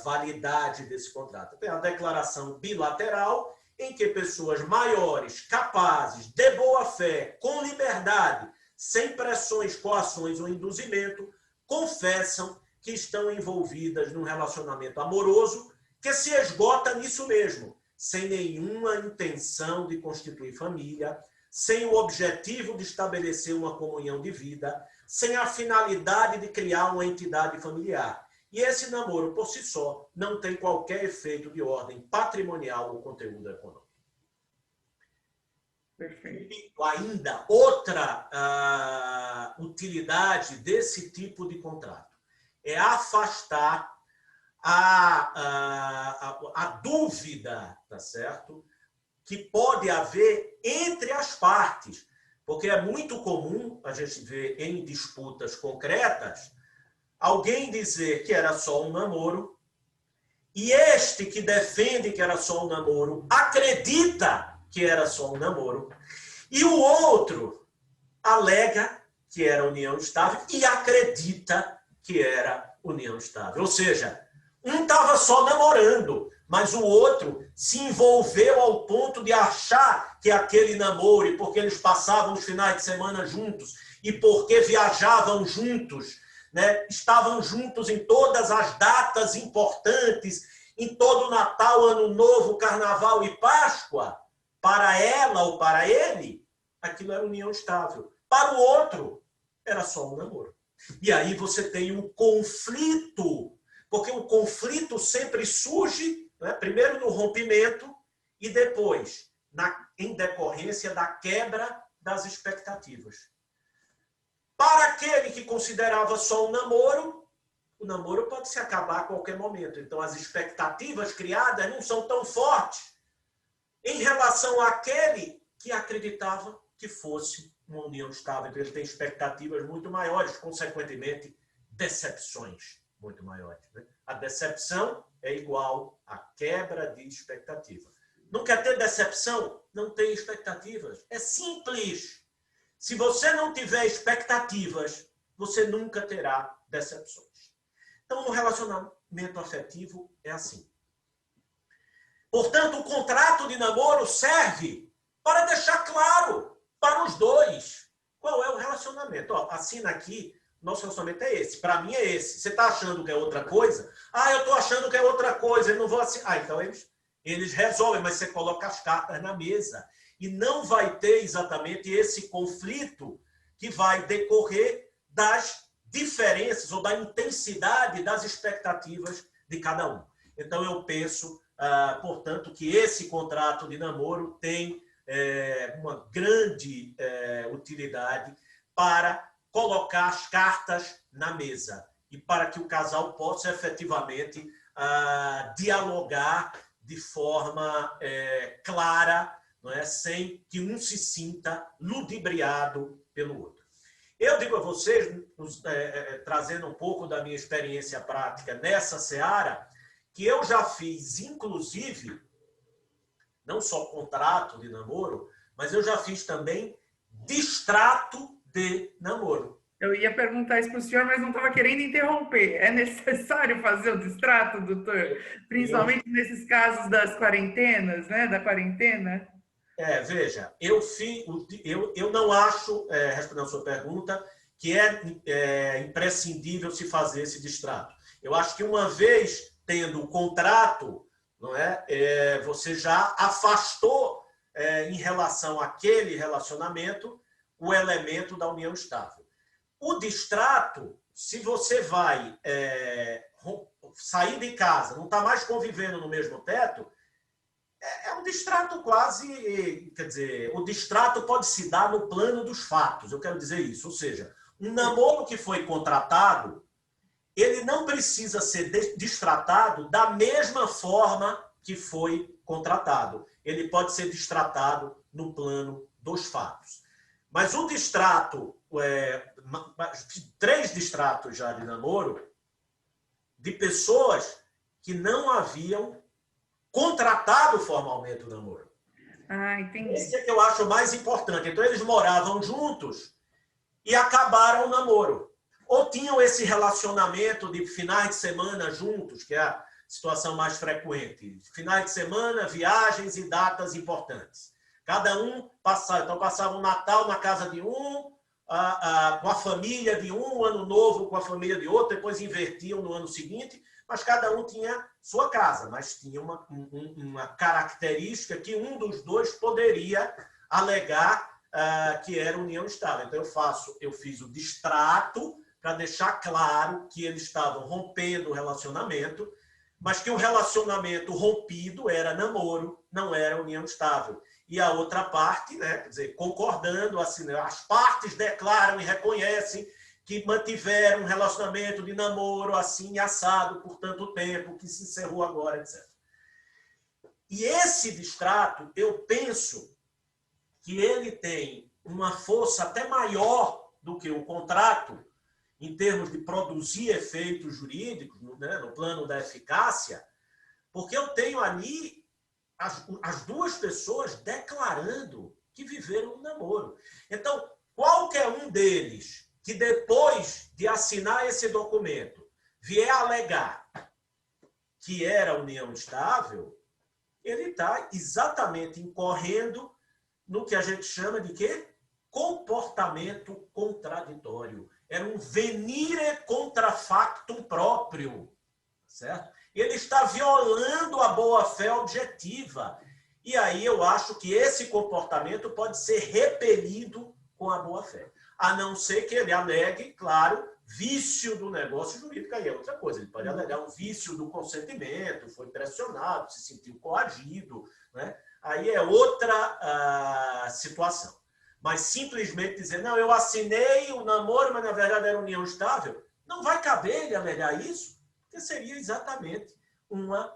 [SPEAKER 3] validade desse contrato. Tem a declaração bilateral, em que pessoas maiores, capazes, de boa fé, com liberdade, sem pressões, coações ou induzimento, confessam que estão envolvidas num relacionamento amoroso que se esgota nisso mesmo, sem nenhuma intenção de constituir família, sem o objetivo de estabelecer uma comunhão de vida, sem a finalidade de criar uma entidade familiar. E esse namoro, por si só, não tem qualquer efeito de ordem patrimonial ou conteúdo econômico.
[SPEAKER 1] Perfeito.
[SPEAKER 3] Ainda outra utilidade desse tipo de contrato é afastar a dúvida, tá certo? Que pode haver entre as partes, porque é muito comum a gente ver em disputas concretas alguém dizer que era só um namoro e este que defende que era só um namoro acredita que era só um namoro e o outro alega que era união estável e acredita que era união estável. Ou seja, um estava só namorando, mas o outro se envolveu ao ponto de achar que aquele namoro, e porque eles passavam os finais de semana juntos, e porque viajavam juntos, né, estavam juntos em todas as datas importantes, em todo Natal, Ano Novo, Carnaval e Páscoa, para ela ou para ele, aquilo era união estável. Para o outro, era só um namoro. E aí você tem um conflito, porque o conflito sempre surge, né, primeiro no rompimento e depois em decorrência da quebra das expectativas. Para aquele que considerava só um namoro, o namoro pode se acabar a qualquer momento. Então, as expectativas criadas não são tão fortes em relação àquele que acreditava que fosse uma união estável. Então, ele tem expectativas muito maiores, consequentemente, decepções muito maiores. Né? A decepção é igual à quebra de expectativa. Não quer ter decepção? Não tem expectativas. É simples. Se você não tiver expectativas, você nunca terá decepções. Então, no relacionamento afetivo é assim. Portanto, o contrato de namoro serve para deixar claro para os dois qual é o relacionamento. Ó, assina aqui, nosso relacionamento é esse. Para mim é esse. Você está achando que é outra coisa? Ah, eu estou achando que é outra coisa, eu não vou assinar. Ah, então eles resolvem, mas você coloca as cartas na mesa. E não vai ter exatamente esse conflito que vai decorrer das diferenças ou da intensidade das expectativas de cada um. Então, eu penso, portanto, que esse contrato de namoro tem uma grande utilidade para colocar as cartas na mesa e para que o casal possa efetivamente dialogar de forma clara, não é? Sem que um se sinta ludibriado pelo outro. Eu digo a vocês, trazendo um pouco da minha experiência prática nessa seara, que eu já fiz, inclusive, não só contrato de namoro, mas eu já fiz também distrato de namoro.
[SPEAKER 1] Eu ia perguntar isso para o senhor, mas não estava querendo interromper. É necessário fazer o distrato, doutor? Principalmente nesses casos das quarentenas, né? Da quarentena?
[SPEAKER 3] Veja, eu não acho, respondendo a sua pergunta, que é imprescindível se fazer esse distrato. Eu acho que uma vez tendo o contrato, não é, você já afastou em relação àquele relacionamento o elemento da união estável. O distrato, se você vai sair de casa, não está mais convivendo no mesmo teto, é um distrato quase, quer dizer, o distrato pode se dar no plano dos fatos, eu quero dizer isso, ou seja, um namoro que foi contratado, ele não precisa ser distratado da mesma forma que foi contratado. Ele pode ser distratado no plano dos fatos. Mas o distrato, 3 distratos já de namoro, de pessoas que não haviam contratado formalmente o namoro.
[SPEAKER 1] Entendi.
[SPEAKER 3] Esse é que eu acho mais importante. Então, eles moravam juntos e acabaram o namoro. Ou tinham esse relacionamento de finais de semana juntos, que é a situação mais frequente. Finais de semana, viagens e datas importantes. Cada um passava o Natal na casa de um, com a família de um, o Ano Novo com a família de outro, depois invertiam no ano seguinte, mas cada um tinha sua casa, mas tinha uma característica que um dos dois poderia alegar que era união estável. Então, eu fiz o distrato para deixar claro que eles estavam rompendo o relacionamento, mas que o relacionamento rompido era namoro, não era união estável. e a outra parte, né, quer dizer, concordando, assim, as partes declaram e reconhecem que mantiveram um relacionamento de namoro assim assado por tanto tempo, que se encerrou agora, etc. E esse distrato, eu penso que ele tem uma força até maior do que o contrato, em termos de produzir efeitos jurídicos, né, no plano da eficácia, porque eu tenho ali as duas pessoas declarando que viveram um namoro. Então, qualquer um deles que depois de assinar esse documento vier alegar que era união estável, ele está exatamente incorrendo no que a gente chama de quê? Comportamento contraditório. Era um venire contra factum próprio, certo? Ele está violando a boa-fé objetiva. E aí eu acho que esse comportamento pode ser repelido com a boa-fé. A não ser que ele alegue, claro, vício do negócio jurídico, aí é outra coisa. Ele pode alegar um vício do consentimento, foi pressionado, se sentiu coagido, né? Aí é outra situação. Mas simplesmente dizer, não, eu assinei o namoro, mas na verdade era união estável, não vai caber ele alegar isso, porque seria exatamente uma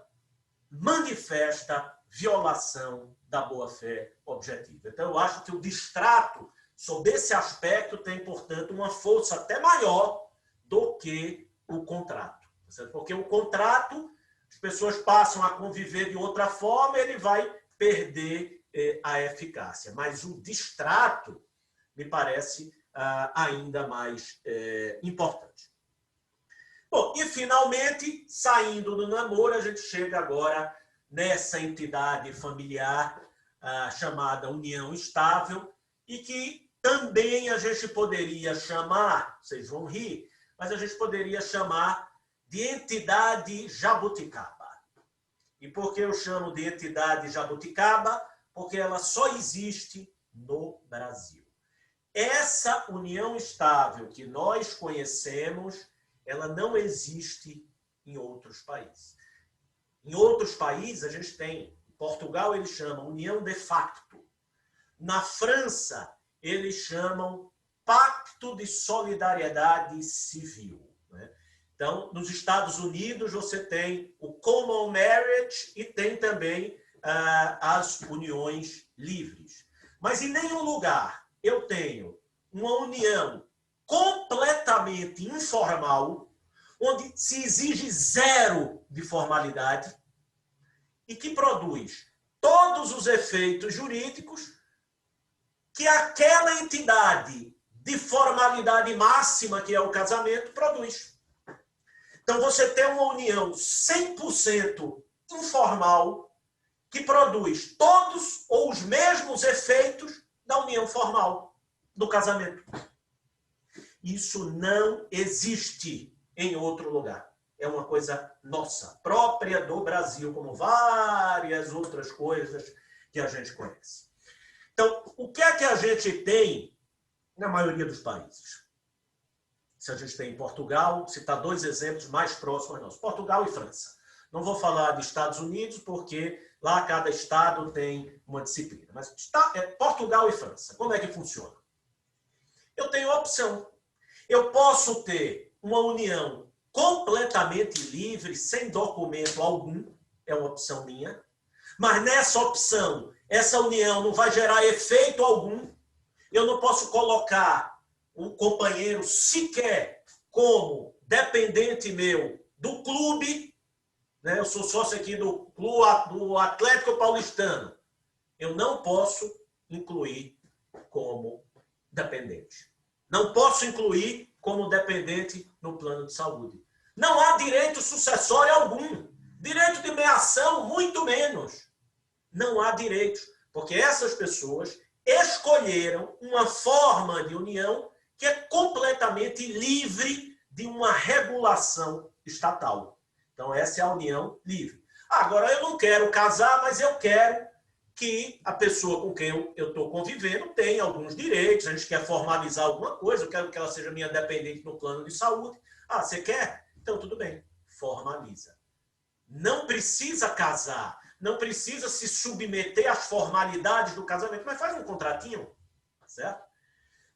[SPEAKER 3] manifesta violação da boa-fé objetiva. Então, eu acho que o distrato sobre esse aspecto tem, portanto, uma força até maior do que o contrato. Porque o contrato, as pessoas passam a conviver de outra forma, ele vai perder a eficácia. Mas o distrato me parece ainda mais importante. Bom, e finalmente, saindo do namoro, a gente chega agora nessa entidade familiar chamada união estável e que também a gente poderia chamar, vocês vão rir, mas a gente poderia chamar de entidade jabuticaba. E por que eu chamo de entidade jabuticaba? Porque ela só existe no Brasil. Essa união estável que nós conhecemos, ela não existe em outros países. Em outros países, a gente tem, em Portugal, eles chamam união de facto. Na França, eles chamam Pacto de Solidariedade Civil. Né? Então, nos Estados Unidos, você tem o Common Marriage e tem também as uniões livres. Mas em nenhum lugar eu tenho uma união completamente informal, onde se exige zero de formalidade e que produz todos os efeitos jurídicos que aquela entidade de formalidade máxima, que é o casamento, produz. Então, você tem uma união 100% informal que produz todos ou os mesmos efeitos da união formal, do casamento. Isso não existe em outro lugar. É uma coisa nossa, própria do Brasil, como várias outras coisas que a gente conhece. Então, o que é que a gente tem na maioria dos países? Se a gente tem em Portugal, citar dois exemplos mais próximos nossos, Portugal e França. Não vou falar de Estados Unidos, porque lá cada estado tem uma disciplina. Mas Portugal e França, como é que funciona? Eu tenho opção. Eu posso ter uma união completamente livre, sem documento algum, é uma opção minha, mas nessa opção, essa união não vai gerar efeito algum, eu não posso colocar um companheiro sequer como dependente meu do clube, né? Eu sou sócio aqui do Atlético Paulistano, eu não posso incluir como dependente. Não posso incluir como dependente no plano de saúde. Não há direito sucessório algum. Direito de meação, muito menos. Não há direito, porque essas pessoas escolheram uma forma de união que é completamente livre de uma regulação estatal. Então, essa é a união livre. Agora, eu não quero casar, mas eu quero que a pessoa com quem eu estou convivendo tenha alguns direitos, a gente quer formalizar alguma coisa, eu quero que ela seja minha dependente no plano de saúde. Ah, você quer? Então, tudo bem, formaliza. não precisa casar, não precisa se submeter às formalidades do casamento, mas faz um contratinho, certo?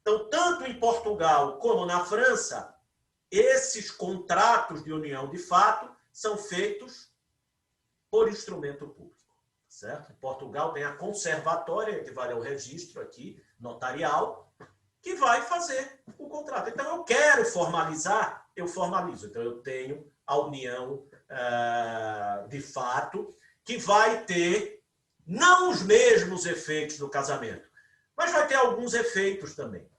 [SPEAKER 3] Então, tanto em Portugal como na França, esses contratos de união de fato são feitos por instrumento público, certo? Em Portugal tem a conservatória, que vale ao registro aqui, notarial, que vai fazer o contrato. Então, eu quero formalizar, eu formalizo. Então, eu tenho a união de fato, que vai ter não os mesmos efeitos do casamento, mas vai ter alguns efeitos também.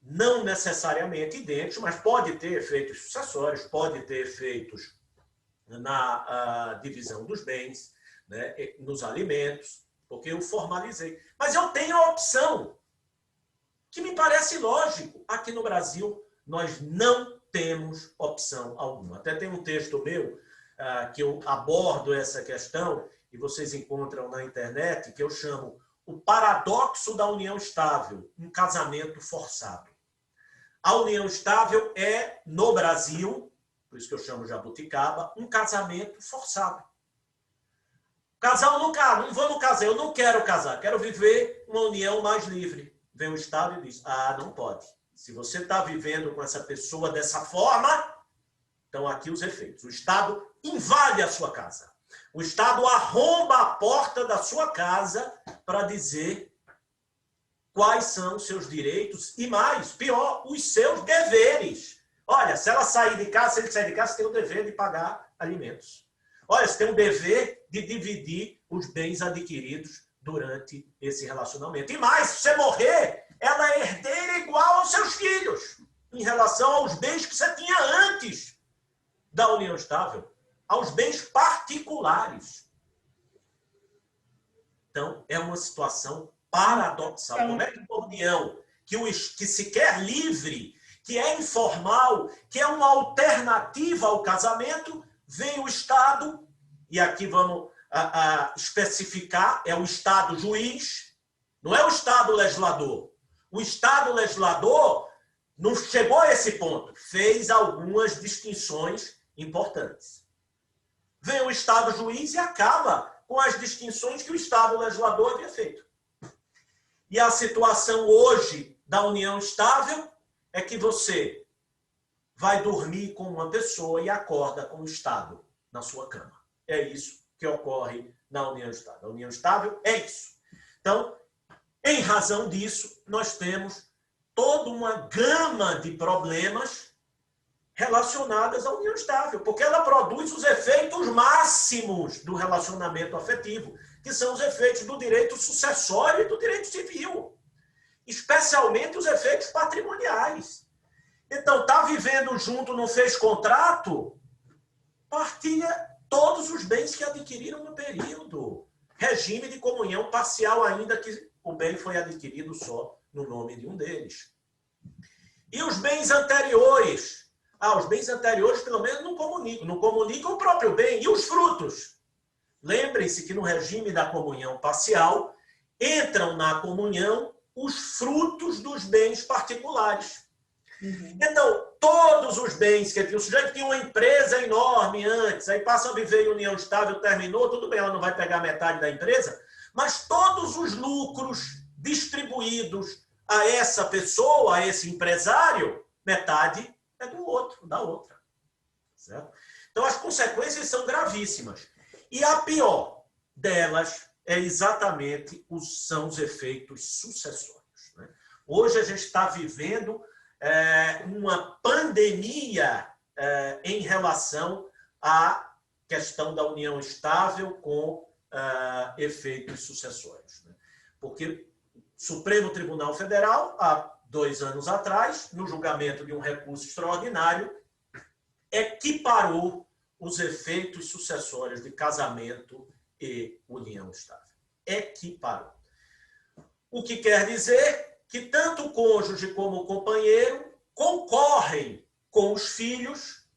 [SPEAKER 3] Não necessariamente idênticos, mas pode ter efeitos sucessórios, pode ter efeitos na divisão dos bens, né, nos alimentos, porque eu formalizei. Mas eu tenho a opção, que me parece lógico. Aqui no Brasil, nós não temos opção alguma. Até tem um texto meu que eu abordo essa questão, e vocês encontram na internet, que eu chamo o paradoxo da união estável, um casamento forçado. A união estável é, no Brasil, por isso que eu chamo jabuticaba, um casamento forçado. Casal não vou no casar, eu não quero casar, quero viver uma união mais livre. Vem o Estado e diz, não pode. Se você está vivendo com essa pessoa dessa forma, então aqui os efeitos. O Estado invade a sua casa. O Estado arromba a porta da sua casa para dizer quais são os seus direitos e, mais, pior, os seus deveres. Olha, se ela sair de casa, se ele sair de casa, você tem o dever de pagar alimentos. Olha, você tem o dever de dividir os bens adquiridos durante esse relacionamento. E mais, se você morrer, ela é herdeira igual aos seus filhos, em relação aos bens que você tinha antes da união estável, aos bens particulares. Então, é uma situação paradoxal. Como é que uma união que se quer livre, que é informal, que é uma alternativa ao casamento, vem o Estado, e aqui vamos especificar, é o Estado juiz, não é o Estado legislador. O Estado legislador não chegou a esse ponto, fez algumas distinções importantes. Vem o Estado juiz e acaba com as distinções que o Estado legislador havia feito. E a situação hoje da união estável é que você vai dormir com uma pessoa e acorda com o Estado na sua cama. É isso que ocorre na união estável. A união estável é isso. Então, em razão disso, nós temos toda uma gama de problemas relacionadas à união estável, porque ela produz os efeitos máximos do relacionamento afetivo, que são os efeitos do direito sucessório e do direito civil, especialmente os efeitos patrimoniais. Então, tá vivendo junto, não fez contrato, partilha todos os bens que adquiriram no período. Regime de comunhão parcial, ainda que o bem foi adquirido só no nome de um deles. E os bens anteriores? Os bens anteriores, pelo menos, não comunicam. Não comunicam o próprio bem. E os frutos? Lembrem-se que no regime da comunhão parcial, entram na comunhão os frutos dos bens particulares. Então, todos os bens que o sujeito tinha uma empresa enorme antes, aí passa a viver em união estável, terminou, tudo bem, ela não vai pegar metade da empresa, mas todos os lucros distribuídos a essa pessoa, a esse empresário, metade é do outro, da outra. Certo? Então, as consequências são gravíssimas. E a pior delas é exatamente são os efeitos sucessórios. Né? Hoje a gente está vivendo uma pandemia em relação à questão da união estável com efeitos sucessórios. Né? Porque o Supremo Tribunal Federal, há 2 anos atrás, no julgamento de um recurso extraordinário, equiparou os efeitos sucessórios de casamento e união estável. Equiparou. O que quer dizer que tanto o cônjuge como o companheiro concorrem com os filhos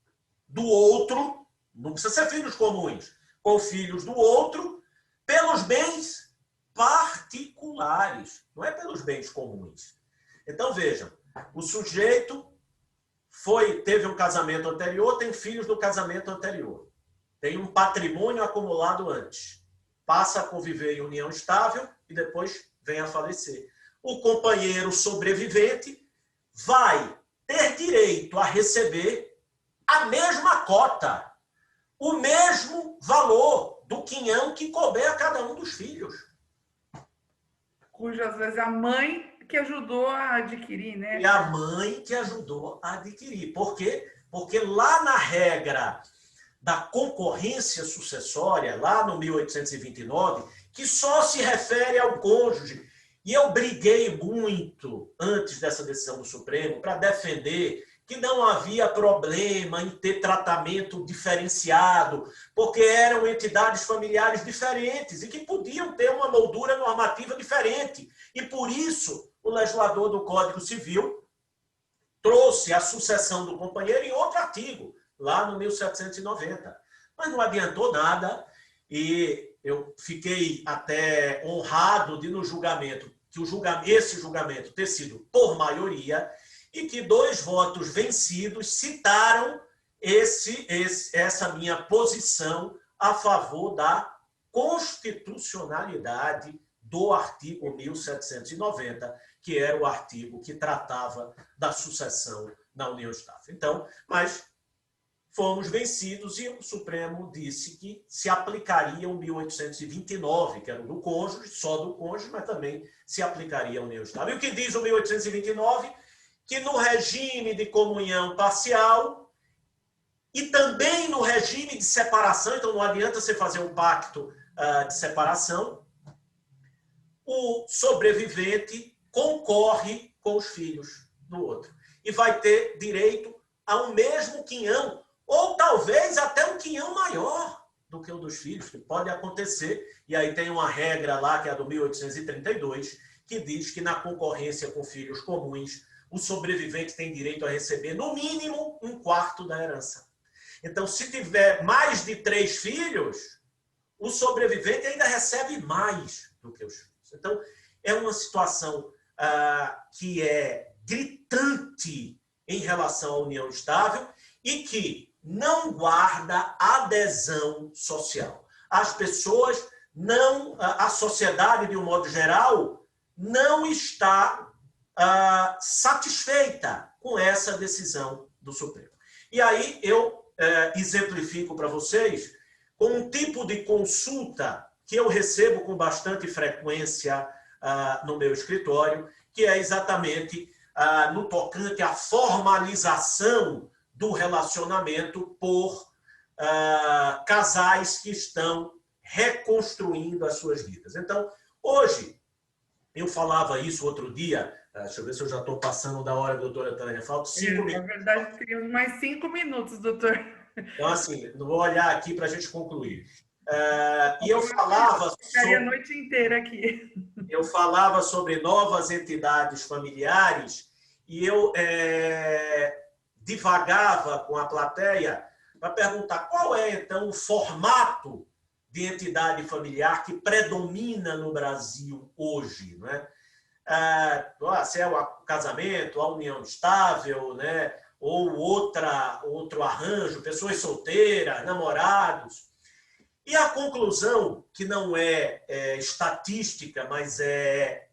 [SPEAKER 3] do outro, não precisa ser filhos comuns, com filhos do outro, pelos bens particulares, não é pelos bens comuns. Então, vejam, o sujeito teve um casamento anterior, tem filhos do casamento anterior. tem um patrimônio acumulado antes, passa a conviver em união estável e depois vem a falecer. O companheiro sobrevivente vai ter direito a receber a mesma cota, o mesmo valor do quinhão que couber a cada um dos filhos.
[SPEAKER 1] Cujo, às vezes, a mãe que ajudou a adquirir, né?
[SPEAKER 3] E a mãe que ajudou a adquirir. Por quê? Porque lá na regra da concorrência sucessória, lá no 1829, que só se refere ao cônjuge, e eu briguei muito antes dessa decisão do Supremo para defender que não havia problema em ter tratamento diferenciado, porque eram entidades familiares diferentes e que podiam ter uma moldura normativa diferente. E por isso o legislador do Código Civil trouxe a sucessão do companheiro em outro artigo, lá no 1790. Mas não adiantou nada e eu fiquei até honrado de, no julgamento, esse julgamento ter sido por maioria e que 2 votos vencidos citaram essa minha posição a favor da constitucionalidade do artigo 1790, que era o artigo que tratava da sucessão na união estável. Então, mas fomos vencidos e o Supremo disse que se aplicaria o 1829, que era o do cônjuge, só do cônjuge, mas também se aplicaria a união estável. E o que diz o 1829? Que no regime de comunhão parcial e também no regime de separação, então não adianta você fazer um pacto de separação, o sobrevivente concorre com os filhos do outro e vai ter direito a um mesmo quinhão, ou talvez até um quinhão maior do que o dos filhos, que pode acontecer. E aí tem uma regra lá, que é a do 1832, que diz que na concorrência com filhos comuns, o sobrevivente tem direito a receber, no mínimo, 1/4 da herança. Então, se tiver mais de 3 filhos, o sobrevivente ainda recebe mais do que os filhos. Então, é uma situação que é gritante em relação à união estável e que não guarda adesão social. As pessoas não, a sociedade, de um modo geral, não está satisfeita com essa decisão do Supremo. E aí eu exemplifico para vocês com um tipo de consulta que eu recebo com bastante frequência no meu escritório, que é exatamente no tocante à formalização do relacionamento por casais que estão reconstruindo as suas vidas. Então, hoje, eu falava isso outro dia, deixa eu ver se eu já estou passando da hora, doutora Tânia, faltam 5 minutos.
[SPEAKER 1] Na verdade, teríamos mais 5 minutos, doutor.
[SPEAKER 3] Então, assim, não vou olhar aqui para a gente concluir. E eu falava
[SPEAKER 1] ficaria a noite inteira aqui.
[SPEAKER 3] Eu falava sobre novas entidades familiares e eu divagava com a plateia para perguntar qual é, então, o formato de entidade familiar que predomina no Brasil hoje, não é? Se é o casamento, a união estável, né? Ou outro arranjo, pessoas solteiras, namorados. E a conclusão, que não é estatística, mas é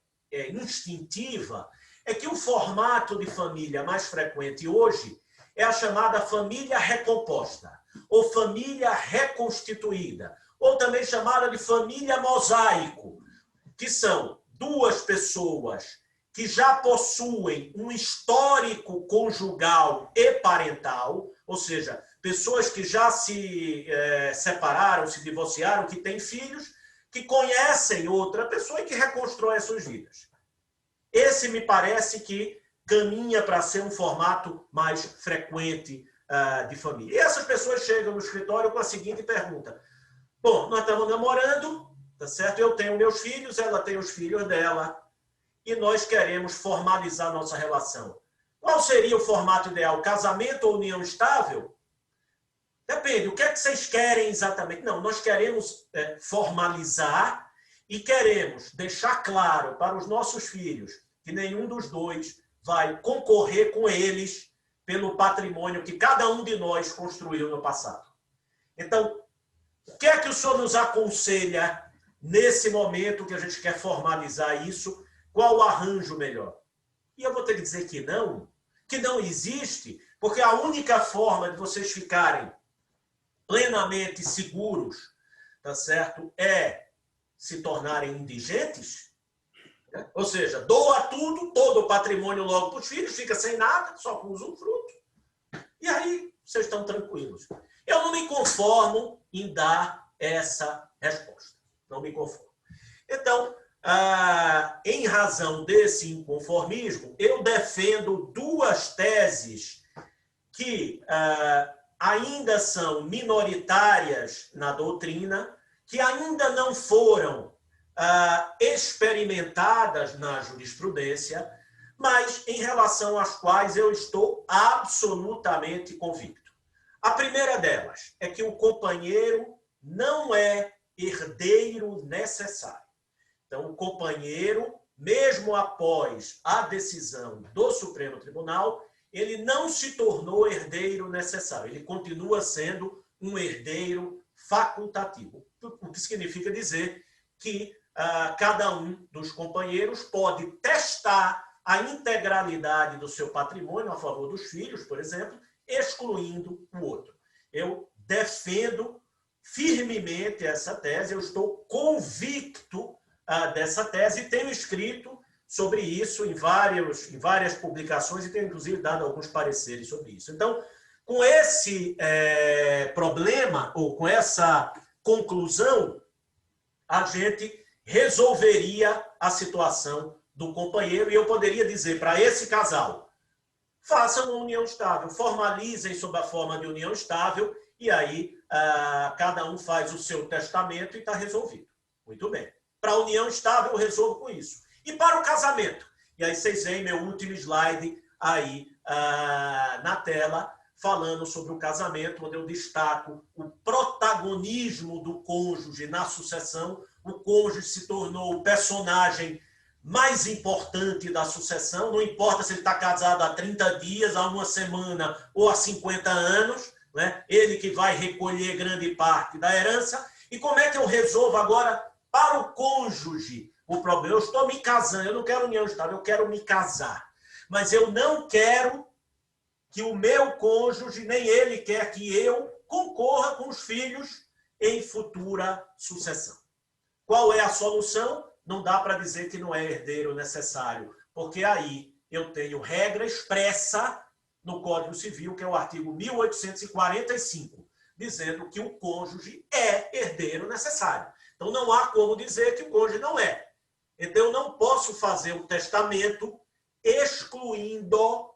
[SPEAKER 3] instintiva, é que o formato de família mais frequente hoje é a chamada família recomposta, ou família reconstituída, ou também chamada de família mosaico, que são 2 pessoas que já possuem um histórico conjugal e parental, ou seja, pessoas que já se separaram, se divorciaram, que têm filhos, que conhecem outra pessoa e que reconstrói as suas vidas. Esse me parece que caminha para ser um formato mais frequente de família. E essas pessoas chegam no escritório com a seguinte pergunta: bom, nós estamos namorando, tá certo? Eu tenho meus filhos, ela tem os filhos dela, e nós queremos formalizar nossa relação. Qual seria o formato ideal? Casamento ou união estável? Depende, o que é que vocês querem exatamente? Não, nós queremos formalizar e queremos deixar claro para os nossos filhos que nenhum dos dois vai concorrer com eles pelo patrimônio que cada um de nós construiu no passado. Então, O que é que o senhor nos aconselha nesse momento que a gente quer formalizar isso? Qual o arranjo melhor? E eu vou ter que dizer que não existe, porque a única forma de vocês ficarem plenamente seguros, tá certo, é se tornarem indigentes, né? Ou seja, doa tudo, todo o patrimônio logo para os filhos, fica sem nada, só com usufruto. E aí vocês estão tranquilos. Eu não me conformo em dar essa resposta. Não me conformo. Então, em razão desse inconformismo, eu defendo duas teses que ainda são minoritárias na doutrina, que ainda não foram experimentadas na jurisprudência, mas em relação às quais eu estou absolutamente convicto. A primeira delas é que o companheiro não é herdeiro necessário. Então, o companheiro, mesmo após a decisão do Supremo Tribunal, ele não se tornou herdeiro necessário. Ele continua sendo um herdeiro facultativo. O que significa dizer que cada um dos companheiros pode testar a integralidade do seu patrimônio a favor dos filhos, por exemplo, excluindo o outro. Eu defendo firmemente essa tese, eu estou convicto dessa tese e tenho escrito sobre isso em várias publicações e tenho, inclusive, dado alguns pareceres sobre isso. Então, com esse problema, ou com essa conclusão, a gente resolveria a situação do companheiro e eu poderia dizer para esse casal: façam uma união estável, formalizem sob a forma de união estável e aí cada um faz o seu testamento e está resolvido. Muito bem. Para a união estável, eu resolvo com isso. E para o casamento? E aí vocês veem meu último slide aí na tela, falando sobre o casamento, onde eu destaco o protagonismo do cônjuge na sucessão. O cônjuge se tornou o personagem mais importante da sucessão, não importa se ele está casado há 30 dias, há uma semana ou há 50 anos, né? Ele que vai recolher grande parte da herança. E como é que eu resolvo agora para o cônjuge o problema? Eu estou me casando, eu não quero união estável, eu quero me casar. Mas eu não quero que o meu cônjuge, nem ele quer que eu concorra com os filhos em futura sucessão. Qual é a solução? Não dá para dizer que não é herdeiro necessário, porque aí eu tenho regra expressa no Código Civil, que é o artigo 1845, dizendo que o cônjuge é herdeiro necessário. Então não há como dizer que o cônjuge não é. Então eu não posso fazer um testamento excluindo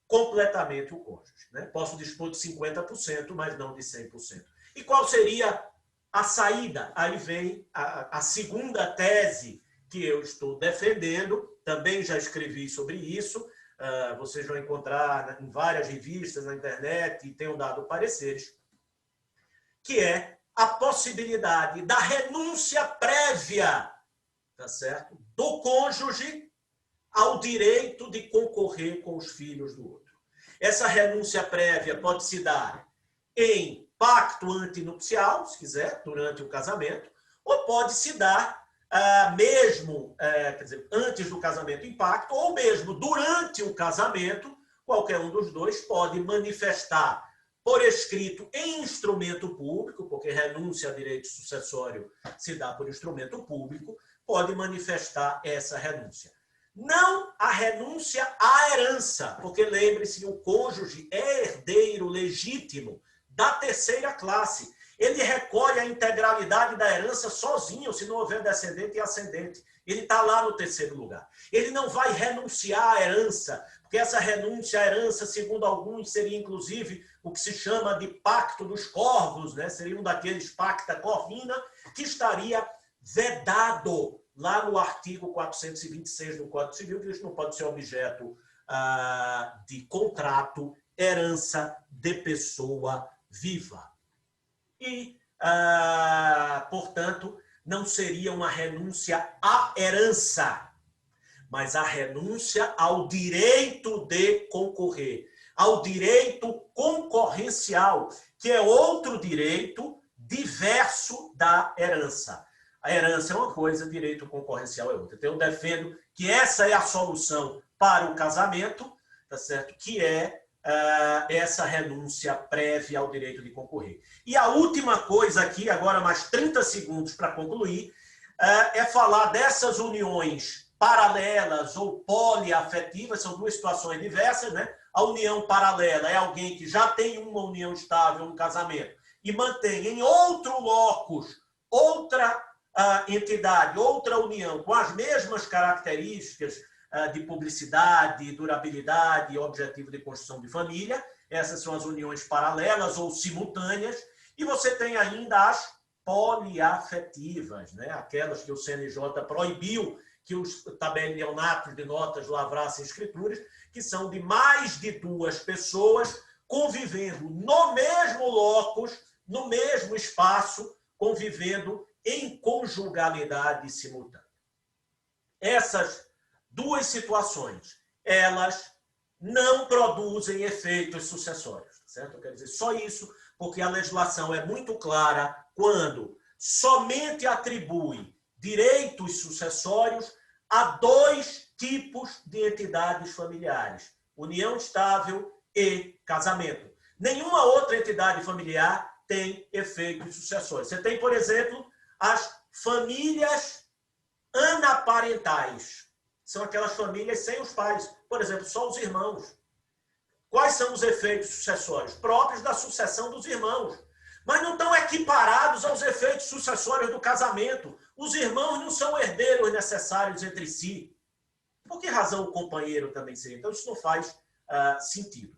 [SPEAKER 3] completamente o cônjuge, né? Posso dispor de 50%, mas não de 100%. E qual seria a saída? Aí vem a segunda tese que eu estou defendendo, também já escrevi sobre isso, vocês vão encontrar em várias revistas na internet e tenho dado pareceres, que é a possibilidade da renúncia prévia, tá certo, do cônjuge ao direito de concorrer com os filhos do outro. Essa renúncia prévia pode se dar em pacto antinupcial, se quiser, durante o casamento, ou pode se dar mesmo, quer dizer, antes do casamento em pacto, ou mesmo durante o casamento, qualquer um dos dois pode manifestar por escrito em instrumento público, porque renúncia a direito sucessório se dá por instrumento público, pode manifestar essa renúncia. Não a renúncia à herança, porque lembre-se que o cônjuge é herdeiro legítimo da terceira classe. Ele recolhe a integralidade da herança sozinho, se não houver descendente e ascendente. Ele está lá no terceiro lugar. Ele não vai renunciar à herança, porque essa renúncia à herança, segundo alguns, seria inclusive o que se chama de pacto dos corvos, né? Seria um daqueles pacta corvina, que estaria vedado lá no artigo 426 do Código Civil, que isso não pode ser objeto de contrato, herança de pessoa viva. E, portanto, não seria uma renúncia à herança, mas a renúncia ao direito de concorrer, ao direito concorrencial, que é outro direito diverso da herança. A herança é uma coisa, direito concorrencial é outra. Então, eu defendo que essa é a solução para o casamento, tá certo? Que é essa renúncia prévia ao direito de concorrer. E a última coisa aqui, agora mais 30 segundos para concluir, é falar dessas uniões paralelas ou poliafetivas, são duas situações diversas, né? A união paralela é alguém que já tem uma união estável, um casamento, e mantém em outro locus outra entidade, outra união, com as mesmas características de publicidade, durabilidade e objetivo de construção de família. Essas são as uniões paralelas ou simultâneas. E você tem ainda as poliafetivas, né? Aquelas que o CNJ proibiu que os tabelionatos de notas lavrassem escrituras, que são de mais de duas pessoas convivendo no mesmo locus, no mesmo espaço, convivendo em conjugalidade simultânea. Essas duas situações, elas não produzem efeitos sucessórios, certo? Quer dizer, só isso, porque a legislação é muito clara quando somente atribui direitos sucessórios a dois tipos de entidades familiares: união estável e casamento. Nenhuma outra entidade familiar tem efeitos sucessórios. Você tem, por exemplo, as famílias anaparentais. São aquelas famílias sem os pais. Por exemplo, só os irmãos. Quais são os efeitos sucessórios? Próprios da sucessão dos irmãos. Mas não estão equiparados aos efeitos sucessórios do casamento. Os irmãos não são herdeiros necessários entre si. Por que razão o companheiro também seria? Então, isso não faz sentido.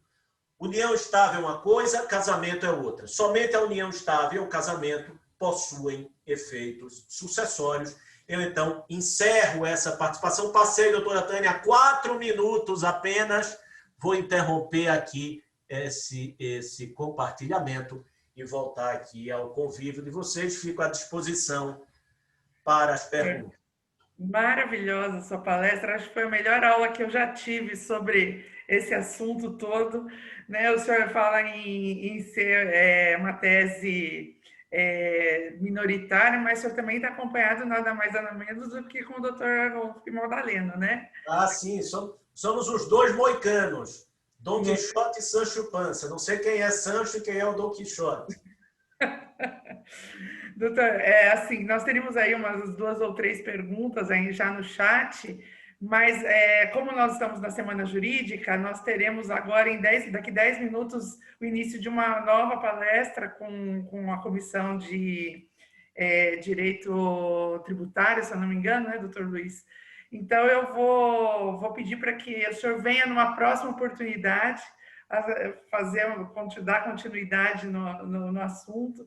[SPEAKER 3] União estável é uma coisa, casamento é outra. Somente a união estável e o casamento possuem efeitos sucessórios. Eu, então, encerro essa participação. Passei, doutora Tânia, 4 minutos apenas. Vou interromper aqui esse compartilhamento e voltar aqui ao convívio de vocês. Fico à disposição para as perguntas.
[SPEAKER 1] Maravilhosa a sua palestra. Acho que foi a melhor aula que eu já tive sobre esse assunto todo, né? O senhor fala em ser uma tese minoritária, mas o senhor também está acompanhado nada mais nada menos do que com o doutor Rolf Magdaleno, né?
[SPEAKER 3] Ah, sim, somos os dois moicanos, Dom Quixote e Sancho Panza. Não sei quem é Sancho e quem é o Dom Quixote.
[SPEAKER 1] Doutor, assim, nós teríamos aí umas 2 ou 3 perguntas aí já no chat, mas como nós estamos na Semana Jurídica, nós teremos agora, daqui 10 minutos, o início de uma nova palestra com a Comissão de Direito Tributário, se eu não me engano, né, doutor Luiz? Então, eu vou pedir para que o senhor venha numa próxima oportunidade dar continuidade no assunto,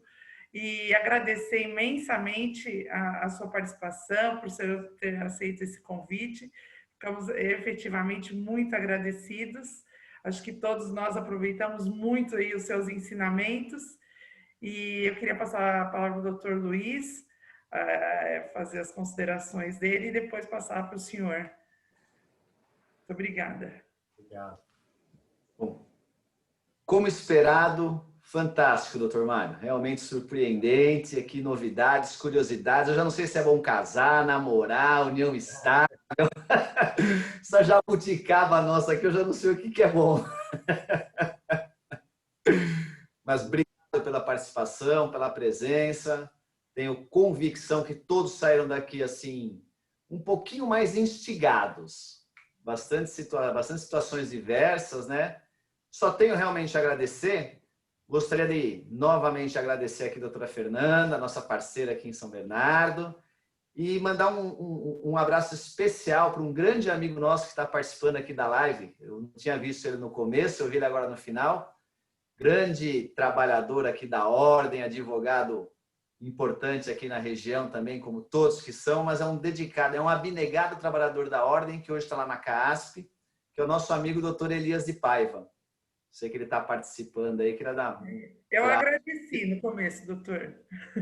[SPEAKER 1] e agradecer imensamente a sua participação, por você ter aceito esse convite. Ficamos efetivamente muito agradecidos. Acho que todos nós aproveitamos muito aí os seus ensinamentos. E eu queria passar a palavra ao doutor Luiz, fazer as considerações dele e depois passar para o senhor. Muito obrigada.
[SPEAKER 3] Obrigado.
[SPEAKER 2] Bom, como esperado, fantástico, doutor Mário. Realmente surpreendente. Aqui novidades, curiosidades. Eu já não sei se é bom casar, namorar, união estável. Essa jabuticaba nossa aqui, eu já não sei o que é bom. Mas obrigado pela participação, pela presença. Tenho convicção que todos saíram daqui assim um pouquinho mais instigados. Bastante situações diversas, né? Só tenho realmente a agradecer. Gostaria de novamente agradecer aqui a doutora Fernanda, nossa parceira aqui em São Bernardo, e mandar um abraço especial para um grande amigo nosso que está participando aqui da live. Eu não tinha visto ele no começo, eu vi ele agora no final. Grande trabalhador aqui da Ordem, advogado importante aqui na região também, como todos que são, mas é um dedicado, é um abnegado trabalhador da Ordem, que hoje está lá na CASP, que é o nosso amigo doutor Elias de Paiva. Sei que ele está participando aí, queria dar...
[SPEAKER 1] Eu agradeci no começo, doutor.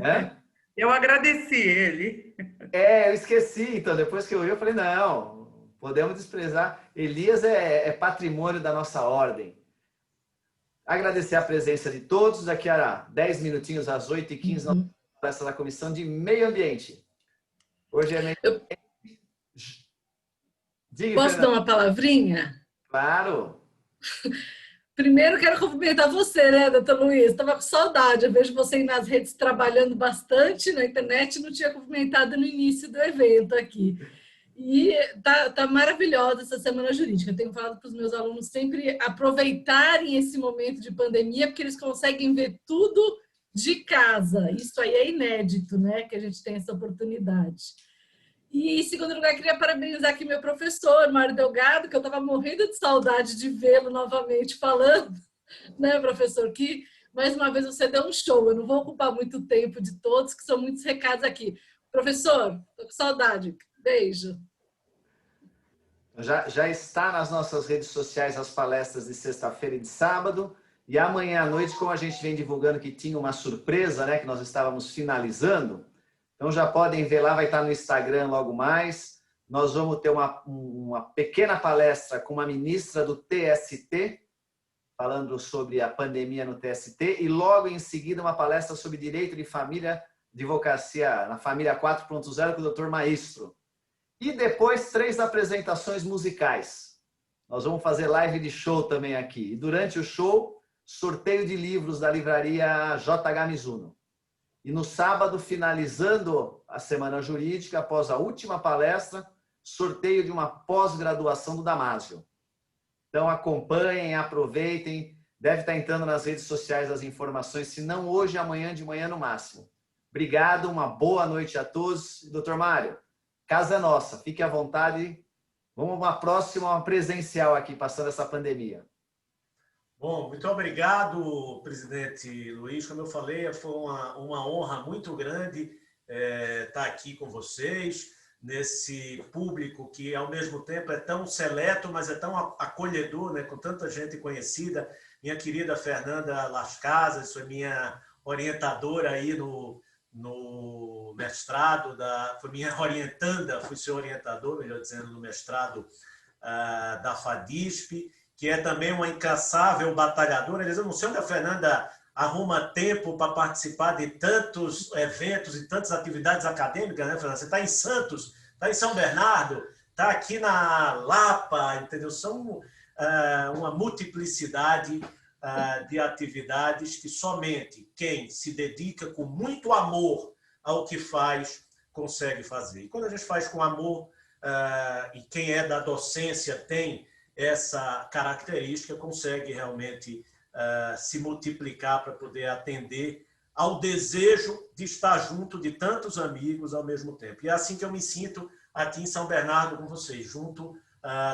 [SPEAKER 2] É?
[SPEAKER 1] Eu agradeci ele.
[SPEAKER 2] Eu esqueci. Então, depois que eu vi, eu falei, não, podemos desprezar. Elias é patrimônio da nossa ordem. Agradecer a presença de todos. Daqui a 10 minutinhos, às 8h15, nós vamos palestra da Comissão de Meio Ambiente. Hoje é meio... Diga,
[SPEAKER 5] Posso
[SPEAKER 2] Fernanda.
[SPEAKER 5] dar uma palavrinha?
[SPEAKER 2] Claro.
[SPEAKER 5] Primeiro, quero cumprimentar você, né, doutor Luiz? Estava com saudade. Eu vejo você aí nas redes trabalhando bastante na internet, não tinha cumprimentado no início do evento aqui. E tá maravilhosa essa Semana Jurídica. Eu tenho falado para os meus alunos sempre aproveitarem esse momento de pandemia, porque eles conseguem ver tudo de casa. Isso aí é inédito, né? Que a gente tem essa oportunidade. E, em segundo lugar, queria parabenizar aqui meu professor, Mário Delgado, que eu estava morrendo de saudade de vê-lo novamente falando, né, professor? Que, mais uma vez, você deu um show. Eu não vou ocupar muito tempo de todos, que são muitos recados aqui. Professor, estou com saudade. Beijo.
[SPEAKER 2] Já está nas nossas redes sociais as palestras de sexta-feira e de sábado. E amanhã à noite, como a gente vem divulgando que tinha uma surpresa, né, que nós estávamos finalizando, então já podem ver lá, vai estar no Instagram logo mais. Nós vamos ter uma pequena palestra com uma ministra do TST, falando sobre a pandemia no TST, e logo em seguida uma palestra sobre direito de família, advocacia na família 4.0 com o Dr. Maestro. E depois 3 apresentações musicais. Nós vamos fazer live de show também aqui. E durante o show, sorteio de livros da livraria JH Mizuno. E no sábado, finalizando a Semana Jurídica, após a última palestra, sorteio de uma pós-graduação do Damásio. Então acompanhem, aproveitem. Deve estar entrando nas redes sociais as informações, se não hoje, amanhã de manhã no máximo. Obrigado, uma boa noite a todos. Doutor Mário, casa é nossa, fique à vontade. Vamos uma próxima presencial aqui, passando essa pandemia.
[SPEAKER 3] Bom, muito obrigado, presidente Luiz. Como eu falei, foi uma honra muito grande estar aqui com vocês, nesse público que, ao mesmo tempo, é tão seleto, mas é tão acolhedor, né, com tanta gente conhecida. Minha querida Fernanda Las Casas, foi minha orientadora aí no mestrado, foi minha orientanda, fui seu orientador, melhor dizendo, no mestrado da FADISP, que é também uma incansável batalhadora. Eu não sei onde a Fernanda arruma tempo para participar de tantos eventos e tantas atividades acadêmicas, né, Fernanda? Você está em Santos, está em São Bernardo, está aqui na Lapa, entendeu? São uma multiplicidade de atividades que somente quem se dedica com muito amor ao que faz consegue fazer. E quando a gente faz com amor, e quem é da docência tem essa característica, consegue realmente se multiplicar para poder atender ao desejo de estar junto de tantos amigos ao mesmo tempo. E é assim que eu me sinto aqui em São Bernardo com vocês, junto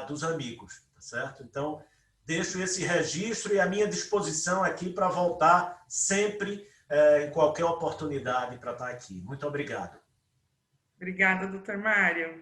[SPEAKER 3] dos amigos, tá certo? Então, deixo esse registro e a minha disposição aqui para voltar sempre, em qualquer oportunidade, para estar aqui. Muito obrigado.
[SPEAKER 1] Obrigada, doutor Mário.